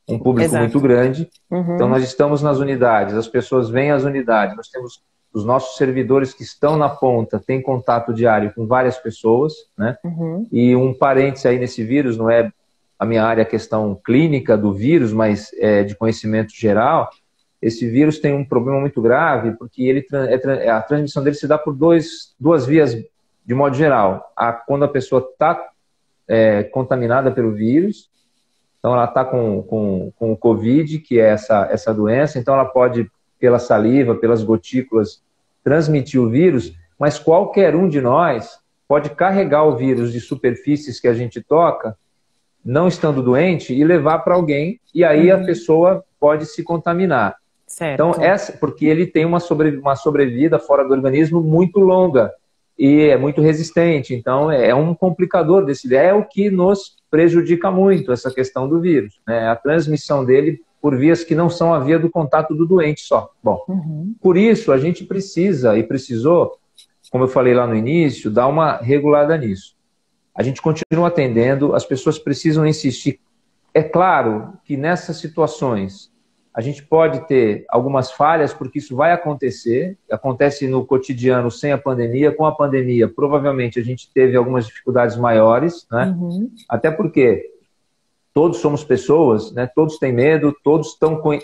um público muito grande. Então, nós estamos nas unidades, as pessoas vêm às unidades, nós temos os nossos servidores que estão na ponta, têm contato diário com várias pessoas, né? E um parêntese aí nesse vírus, não é a minha área, a questão clínica do vírus, mas de conhecimento geral. Esse vírus tem um problema muito grave, porque a transmissão dele se dá por duas vias, de modo geral. Quando a pessoa está contaminada pelo vírus, então ela está com o Covid, que é essa doença, então ela pode, pela saliva, pelas gotículas, transmitir o vírus, mas qualquer um de nós pode carregar o vírus de superfícies que a gente toca, não estando doente, e levar para alguém, e aí a pessoa pode se contaminar. Certo. Então, porque ele tem uma sobrevida fora do organismo muito longa e é muito resistente. Então, é um complicador desse. É o que nos prejudica muito, essa questão do vírus, né? A transmissão dele por vias que não são a via do contato do doente só. Bom, por isso a gente precisa e precisou, como eu falei lá no início, dar uma regulada nisso. A gente continua atendendo, as pessoas precisam insistir. É claro que nessas situações a gente pode ter algumas falhas, porque isso vai acontecer, acontece no cotidiano sem a pandemia. Com a pandemia, provavelmente a gente teve algumas dificuldades maiores, né? Até porque todos somos pessoas, né? Todos têm medo, todos estão com...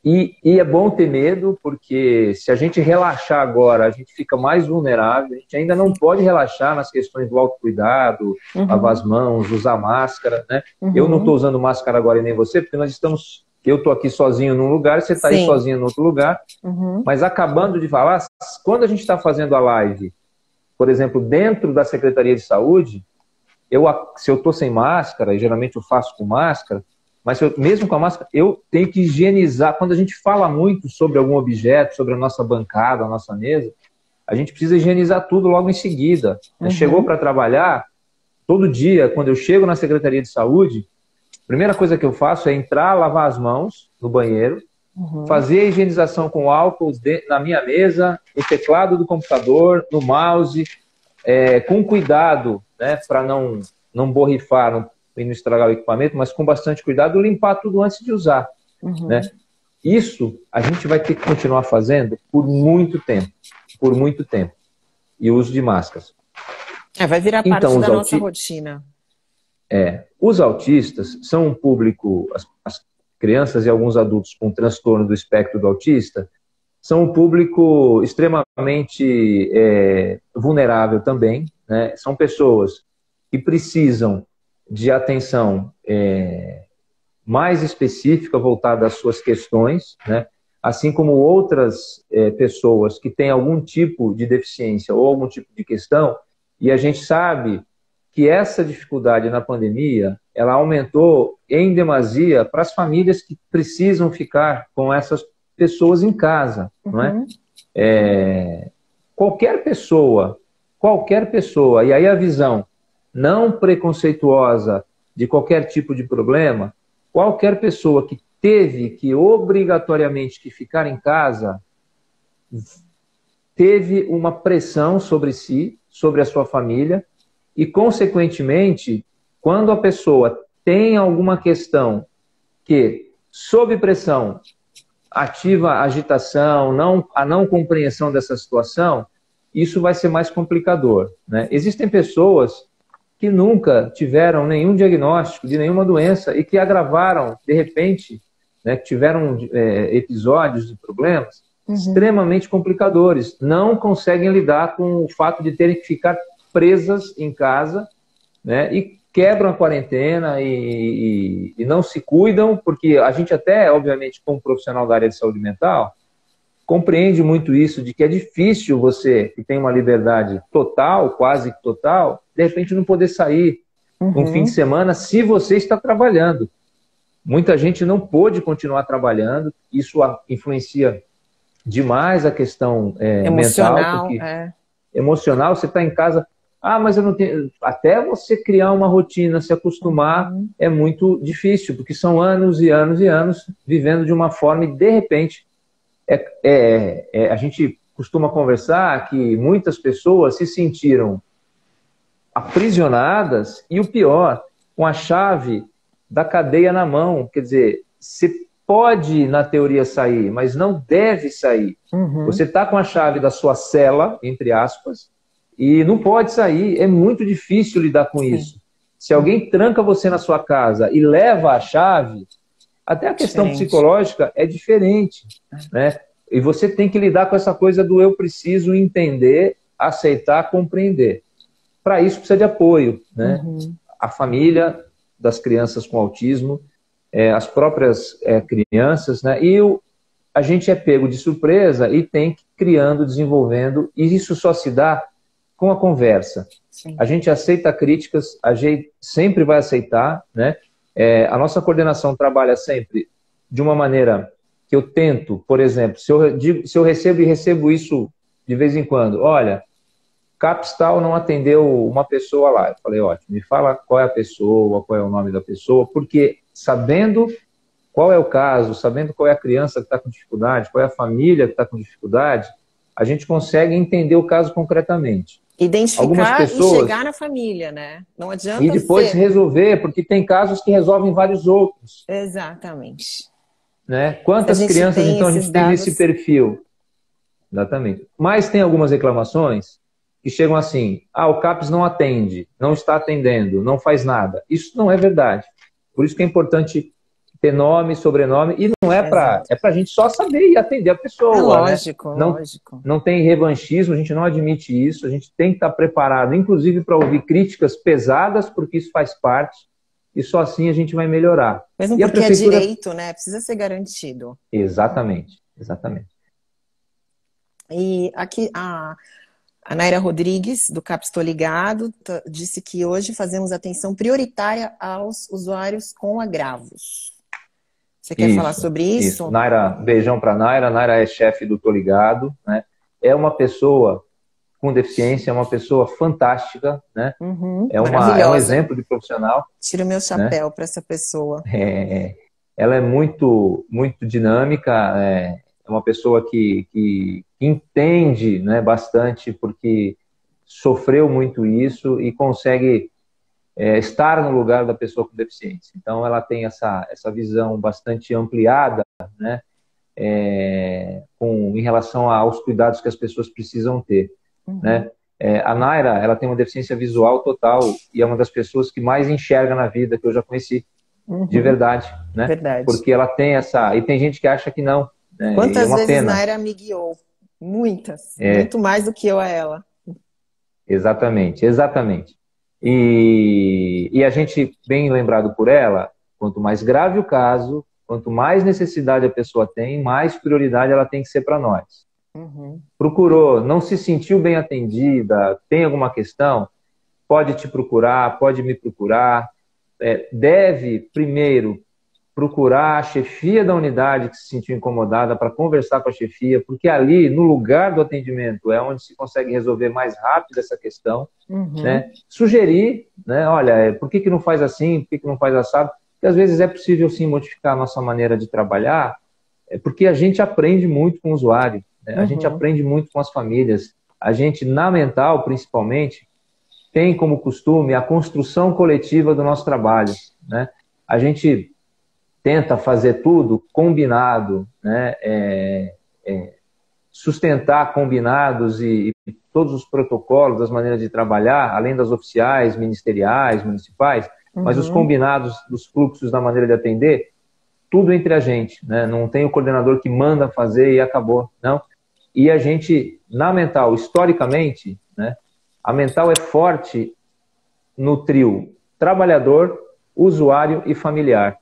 E é bom ter medo, porque se a gente relaxar agora, a gente fica mais vulnerável. A gente ainda não pode relaxar nas questões do autocuidado, lavar as mãos, usar máscara, né? Eu não estou usando máscara agora e nem você, porque nós estamos... Eu estou aqui sozinho num lugar, você está aí sozinho no outro lugar. Mas acabando de falar, quando a gente está fazendo a live, por exemplo, dentro da Secretaria de Saúde, se eu estou sem máscara, e geralmente eu faço com máscara, mas mesmo com a máscara, eu tenho que higienizar. Quando a gente fala muito sobre algum objeto, sobre a nossa bancada, a nossa mesa, a gente precisa higienizar tudo logo em seguida. Chegou para trabalhar, todo dia, quando eu chego na Secretaria de Saúde, a primeira coisa que eu faço é entrar, lavar as mãos no banheiro, fazer a higienização com álcool na minha mesa, no teclado do computador, no mouse, com cuidado, né, para não borrifar e não estragar o equipamento, mas com bastante cuidado, limpar tudo antes de usar. Né? Isso a gente vai ter que continuar fazendo por muito tempo. Por muito tempo. E o uso de máscaras. Vai virar parte da nossa rotina. Os autistas são um público, as crianças e alguns adultos com transtorno do espectro do autista, são um público extremamente vulnerável também. Né? São pessoas que precisam de atenção mais específica voltada às suas questões, né? Assim como outras pessoas que têm algum tipo de deficiência ou algum tipo de questão, e a gente sabe que essa dificuldade na pandemia, ela aumentou em demasia para as famílias que precisam ficar com essas pessoas em casa, não é? Qualquer pessoa, e aí a visão não preconceituosa de qualquer tipo de problema, qualquer pessoa que teve que obrigatoriamente que ficar em casa, teve uma pressão sobre si, sobre a sua família, e, consequentemente, quando a pessoa tem alguma questão que, sob pressão, ativa a agitação, a não compreensão dessa situação, isso vai ser mais complicador. Né? Existem pessoas que nunca tiveram nenhum diagnóstico de nenhuma doença e que agravaram, de repente, né, que tiveram episódios de problemas extremamente complicadores. Não conseguem lidar com o fato de terem que ficar presas em casa, né, e quebram a quarentena e não se cuidam, porque a gente até, obviamente, como profissional da área de saúde mental, compreende muito isso, de que é difícil você, que tem uma liberdade total, quase total, de repente não poder sair um fim de semana se você está trabalhando. Muita gente não pôde continuar trabalhando, isso influencia demais a questão emocional, mental, porque emocional, você está em casa, mas eu não tenho... Até você criar uma rotina, se acostumar, é muito difícil, porque são anos e anos e anos vivendo de uma forma e, de repente, a gente costuma conversar que muitas pessoas se sentiram aprisionadas e, o pior, com a chave da cadeia na mão. Quer dizer, você pode, na teoria, sair, mas não deve sair. Você está com a chave da sua cela, entre aspas, e não pode sair. É muito difícil lidar com isso. Se alguém tranca você na sua casa e leva a chave, até a questão psicológica é diferente, né? E você tem que lidar com essa coisa do eu preciso entender, aceitar, compreender. Para isso precisa de apoio, né? A família das crianças com autismo, as próprias crianças, né? E a gente é pego de surpresa e tem que ir criando, desenvolvendo, e isso só se dá com a conversa. A gente aceita críticas, a gente sempre vai aceitar, né? A nossa coordenação trabalha sempre de uma maneira que eu tento, por exemplo, se eu recebo isso de vez em quando, olha, Capistal não atendeu uma pessoa lá. Eu falei, ótimo, me fala qual é a pessoa, qual é o nome da pessoa, porque sabendo qual é o caso, sabendo qual é a criança que está com dificuldade, qual é a família que está com dificuldade, a gente consegue entender o caso concretamente. Identificar e chegar na família, né? Não adianta e depois resolver, porque tem casos que resolvem vários outros. Exatamente. Né? Quantas crianças, então, a gente tem nesse perfil? Exatamente. Mas tem algumas reclamações que chegam assim, o CAPS não atende, não está atendendo, não faz nada. Isso não é verdade. Por isso que é importante ter nome, sobrenome, e não é para a gente só saber e atender a pessoa. Lógico, né? lógico. Não tem revanchismo, a gente não admite isso, a gente tem que estar preparado, inclusive para ouvir críticas pesadas, porque isso faz parte, e só assim a gente vai melhorar. Mesmo porque é direito, né? Precisa ser garantido. Exatamente, exatamente. E aqui a Naira Rodrigues, do CAPS Tô Ligado, disse que hoje fazemos atenção prioritária aos usuários com agravos. Você quer falar sobre isso? Naira, beijão para Naira. Naira é chefe do Tô Ligado, né? É uma pessoa com deficiência, é uma pessoa fantástica, né? É um exemplo de profissional. Tiro o meu chapéu, né, para essa pessoa. Ela é muito, muito dinâmica, é uma pessoa que entende, né, bastante, porque sofreu muito isso e consegue estar no lugar da pessoa com deficiência. Então, ela tem essa visão bastante ampliada, né, em relação aos cuidados que as pessoas precisam ter. Né? A Naira, ela tem uma deficiência visual total e é uma das pessoas que mais enxerga na vida que eu já conheci, de verdade, né? Verdade. Porque ela tem essa... E tem gente que acha que não. Né? Quantas vezes Naira me guiou? Muitas. Muito mais do que eu a ela. Exatamente, exatamente. E a gente, bem lembrado por ela, quanto mais grave o caso, quanto mais necessidade a pessoa tem, mais prioridade ela tem que ser para nós. Procurou, não se sentiu bem atendida, tem alguma questão, pode te procurar, pode me procurar. Deve, primeiro, procurar a chefia da unidade que se sentiu incomodada para conversar com a chefia, porque ali, no lugar do atendimento, é onde se consegue resolver mais rápido essa questão. Né? Sugerir, né? Olha, por que não faz assim, por que não faz assado? Porque às vezes é possível sim modificar a nossa maneira de trabalhar, porque a gente aprende muito com o usuário, né? A gente aprende muito com as famílias. A gente, na mental, principalmente, tem como costume a construção coletiva do nosso trabalho, né? A gente tenta fazer tudo combinado, né? Sustentar combinados e todos os protocolos, as maneiras de trabalhar, além das oficiais, ministeriais, municipais, mas os combinados dos fluxos da maneira de atender, tudo entre a gente, né? Não tem o coordenador que manda fazer e acabou, não. E a gente, na mental, historicamente, né? A mental é forte no trio trabalhador, usuário e familiar.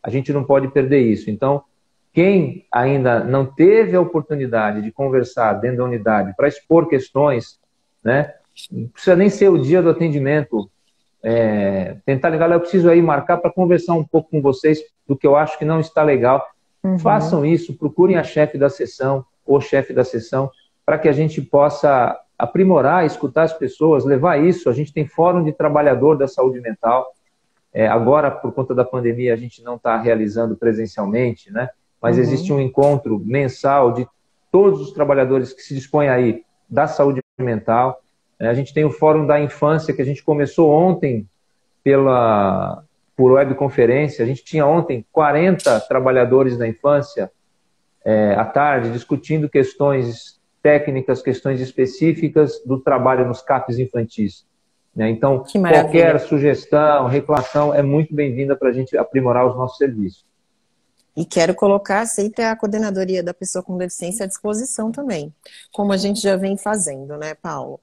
A gente não pode perder isso. Então, quem ainda não teve a oportunidade de conversar dentro da unidade para expor questões, né? Não precisa nem ser o dia do atendimento. Tentar ligar, eu preciso aí marcar para conversar um pouco com vocês do que eu acho que não está legal. Façam isso, procurem a chefe da sessão ou chefe da sessão para que a gente possa aprimorar, escutar as pessoas, levar isso. A gente tem fórum de trabalhador da saúde mental. Agora, por conta da pandemia, a gente não está realizando presencialmente, né? Mas existe um encontro mensal de todos os trabalhadores que se dispõem aí da saúde mental. A gente tem o Fórum da Infância, que a gente começou ontem por webconferência. A gente tinha ontem 40 trabalhadores da infância à tarde, discutindo questões técnicas, questões específicas do trabalho nos CAPs infantis. Então, qualquer sugestão, reclamação é muito bem-vinda para a gente aprimorar os nossos serviços. E quero colocar sempre a coordenadoria da pessoa com deficiência à disposição também, como a gente já vem fazendo, né, Paulo?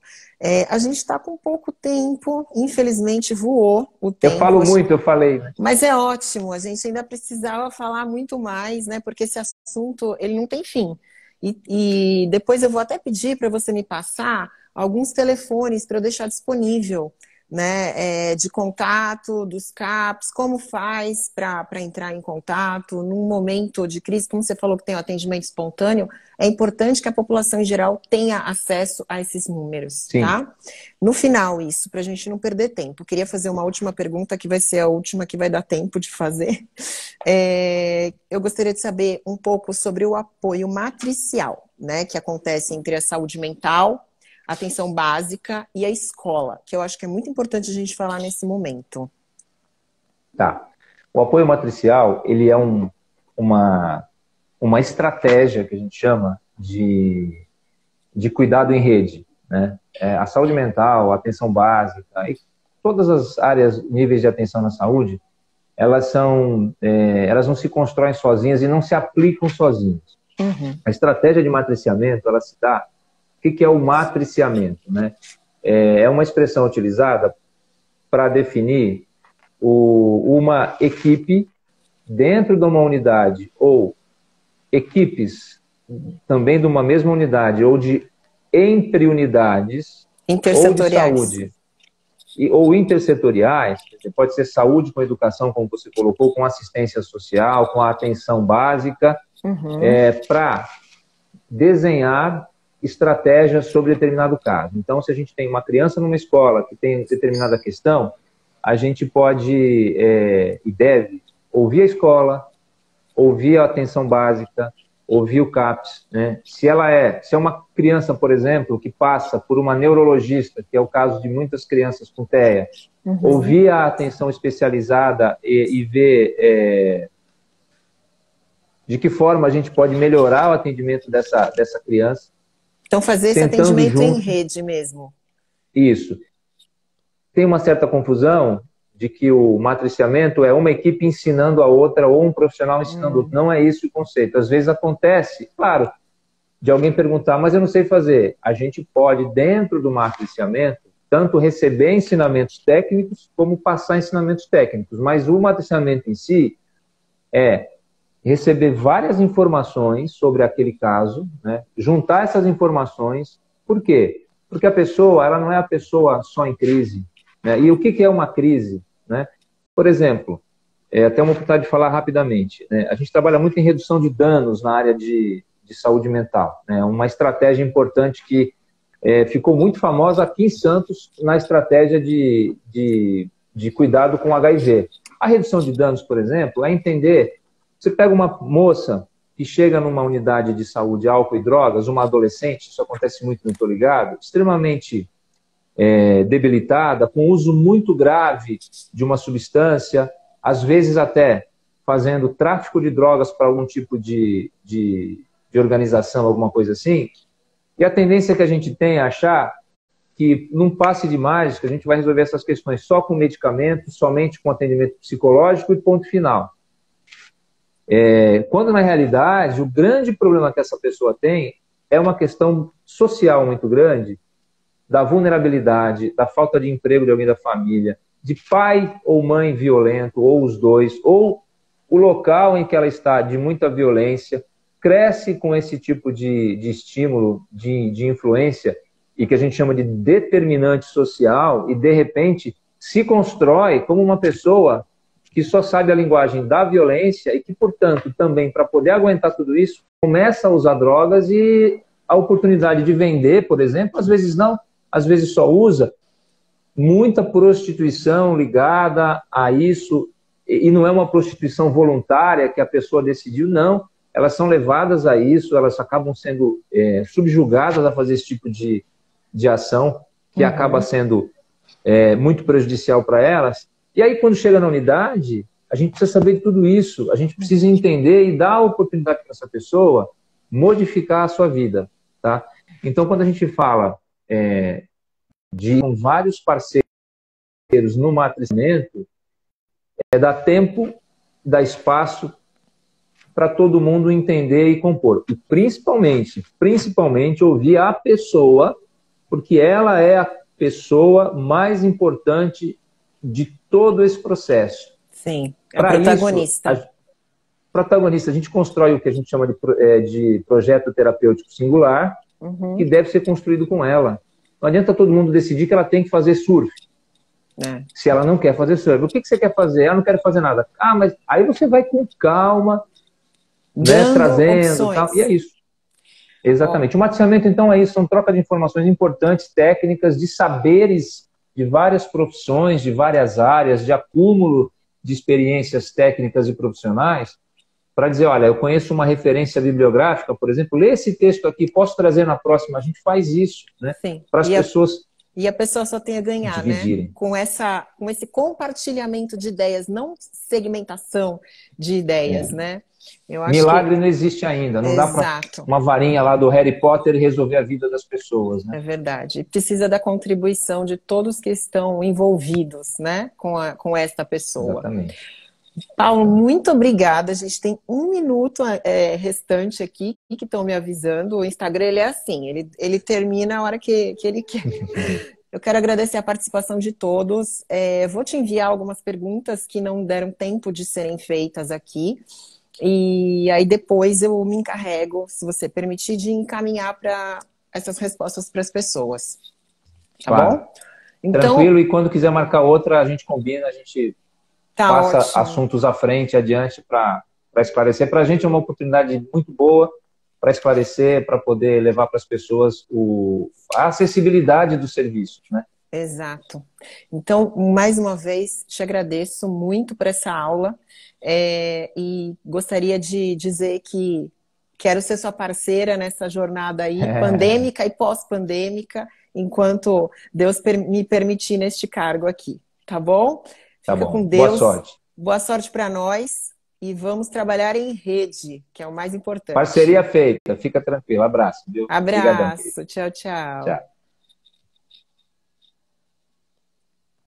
A gente está com pouco tempo, infelizmente voou o tempo. Eu falo muito, eu falei. Né? Mas é ótimo, a gente ainda precisava falar muito mais, né? Porque esse assunto, ele não tem fim. E depois eu vou até pedir para você me passar alguns telefones para eu deixar disponível, né, de contato dos CAPs, como faz para entrar em contato num momento de crise, como você falou que tem o atendimento espontâneo, é importante que a população em geral tenha acesso a esses números, Sim. Tá? No final, isso, para a gente não perder tempo, queria fazer uma última pergunta, que vai ser a última que vai dar tempo de fazer. Eu gostaria de saber um pouco sobre o apoio matricial, né, que acontece entre a saúde mental, a atenção básica e a escola, que eu acho que é muito importante a gente falar nesse momento. Tá. O apoio matricial, ele é uma estratégia que a gente chama de cuidado em rede, né? A saúde mental, a atenção básica e todas as áreas, níveis de atenção na saúde, elas não se constroem sozinhas e não se aplicam sozinhas. A estratégia de matriciamento, ela se dá. O que é o matriciamento? Né? É uma expressão utilizada para definir uma equipe dentro de uma unidade ou equipes também de uma mesma unidade ou entre unidades ou de saúde ou intersetoriais, quer que pode ser saúde com educação, como você colocou, com assistência social, com a atenção básica, para desenhar estratégias sobre determinado caso. Então, se a gente tem uma criança numa escola que tem determinada questão, a gente pode e deve ouvir a escola, ouvir a atenção básica, ouvir o CAPS, né? Se é uma criança, por exemplo, que passa por uma neurologista, que é o caso de muitas crianças com TEA, ouvir a atenção especializada e ver de que forma a gente pode melhorar o atendimento dessa criança. Então, fazer esse atendimento em rede mesmo. Isso. Tem uma certa confusão de que o matriciamento é uma equipe ensinando a outra ou um profissional ensinando outro. Não é isso o conceito. Às vezes acontece, claro, de alguém perguntar, mas eu não sei fazer. A gente pode, dentro do matriciamento, tanto receber ensinamentos técnicos como passar ensinamentos técnicos. Mas o matriciamento em si é receber várias informações sobre aquele caso, né? Juntar essas informações. Por quê? Porque a pessoa, ela não é a pessoa só em crise, né? E o que é uma crise, né? Por exemplo, até uma oportunidade de falar rapidamente, né? A gente trabalha muito em redução de danos na área de saúde mental, né? Uma estratégia importante que ficou muito famosa aqui em Santos na estratégia de cuidado com HIV. A redução de danos, por exemplo, é entender. Você pega uma moça que chega numa unidade de saúde, álcool e drogas, uma adolescente, isso acontece muito no Tô Ligado, extremamente debilitada, com uso muito grave de uma substância, às vezes até fazendo tráfico de drogas para algum tipo de organização, alguma coisa assim, e a tendência que a gente tem é achar que num passe de mágica a gente vai resolver essas questões só com medicamento, somente com atendimento psicológico e ponto final. Quando na realidade o grande problema que essa pessoa tem é uma questão social muito grande, da vulnerabilidade, da falta de emprego de alguém da família, de pai ou mãe violento, ou os dois, ou o local em que ela está de muita violência, cresce com esse tipo de estímulo, de influência, e que a gente chama de determinante social, e de repente se constrói como uma pessoa que só sabe a linguagem da violência e que, portanto, também, para poder aguentar tudo isso, começa a usar drogas e a oportunidade de vender, por exemplo, às vezes não, às vezes só usa, muita prostituição ligada a isso, e não é uma prostituição voluntária que a pessoa decidiu, não, elas são levadas a isso, elas acabam sendo subjugadas a fazer esse tipo de ação, que acaba sendo muito prejudicial para elas. E aí, quando chega na unidade, a gente precisa saber de tudo isso, a gente precisa entender e dar a oportunidade para essa pessoa modificar a sua vida, tá? Então, quando a gente fala de vários parceiros no matriciamento, dá tempo, dá espaço para todo mundo entender e compor. E principalmente ouvir a pessoa, porque ela é a pessoa mais importante de todo esse processo. Sim, é a protagonista. Protagonista, a gente constrói o que a gente chama de projeto terapêutico singular, que deve ser construído com ela. Não adianta todo mundo decidir que ela tem que fazer surf. Se ela não quer fazer surf. O que você quer fazer? Ah, não quero fazer nada. Ah, mas aí você vai com calma, né, trazendo e tal. E é isso. Exatamente. O matriciamento, então, é isso. São troca de informações importantes, técnicas, de saberes de várias profissões, de várias áreas, de acúmulo de experiências técnicas e profissionais, para dizer, olha, eu conheço uma referência bibliográfica, por exemplo, lê esse texto aqui, posso trazer na próxima? A gente faz isso, né? Para as pessoas... E a pessoa só tem a ganhar, dividirem, né? Com esse compartilhamento de ideias, não segmentação de ideias, né? Eu acho Milagre não existe ainda, não dá para uma varinha lá do Harry Potter resolver a vida das pessoas, né? É verdade. E precisa da contribuição de todos que estão envolvidos, né? Com esta pessoa. Exatamente. Paulo, muito obrigada. A gente tem 1 minuto restante aqui, que estão me avisando. O Instagram, ele é assim, ele termina a hora que ele quer. Eu quero agradecer a participação de todos. Vou te enviar algumas perguntas que não deram tempo de serem feitas aqui. E aí depois eu me encarrego, se você permitir, de encaminhar para essas respostas para as pessoas. Tá bom? Então, tranquilo, e quando quiser marcar outra, a gente combina, a gente tá passa ótimo. assuntos à frente, adiante, para esclarecer. Para a gente é uma oportunidade muito boa para esclarecer, para poder levar para as pessoas a acessibilidade dos serviços, né? Exato. Então, mais uma vez, te agradeço muito por essa aula, e gostaria de dizer que quero ser sua parceira nessa jornada aí, pandêmica e pós-pandêmica, enquanto Deus me permitir neste cargo aqui, tá bom? Tá Fica bom. com Boa Deus. sorte. Boa sorte para nós e vamos trabalhar em rede, que é o mais importante. Parceria feita. Fica tranquilo. Abraço. Viu? Obrigadão, querido. Abraço. Tchau, tchau. Tchau.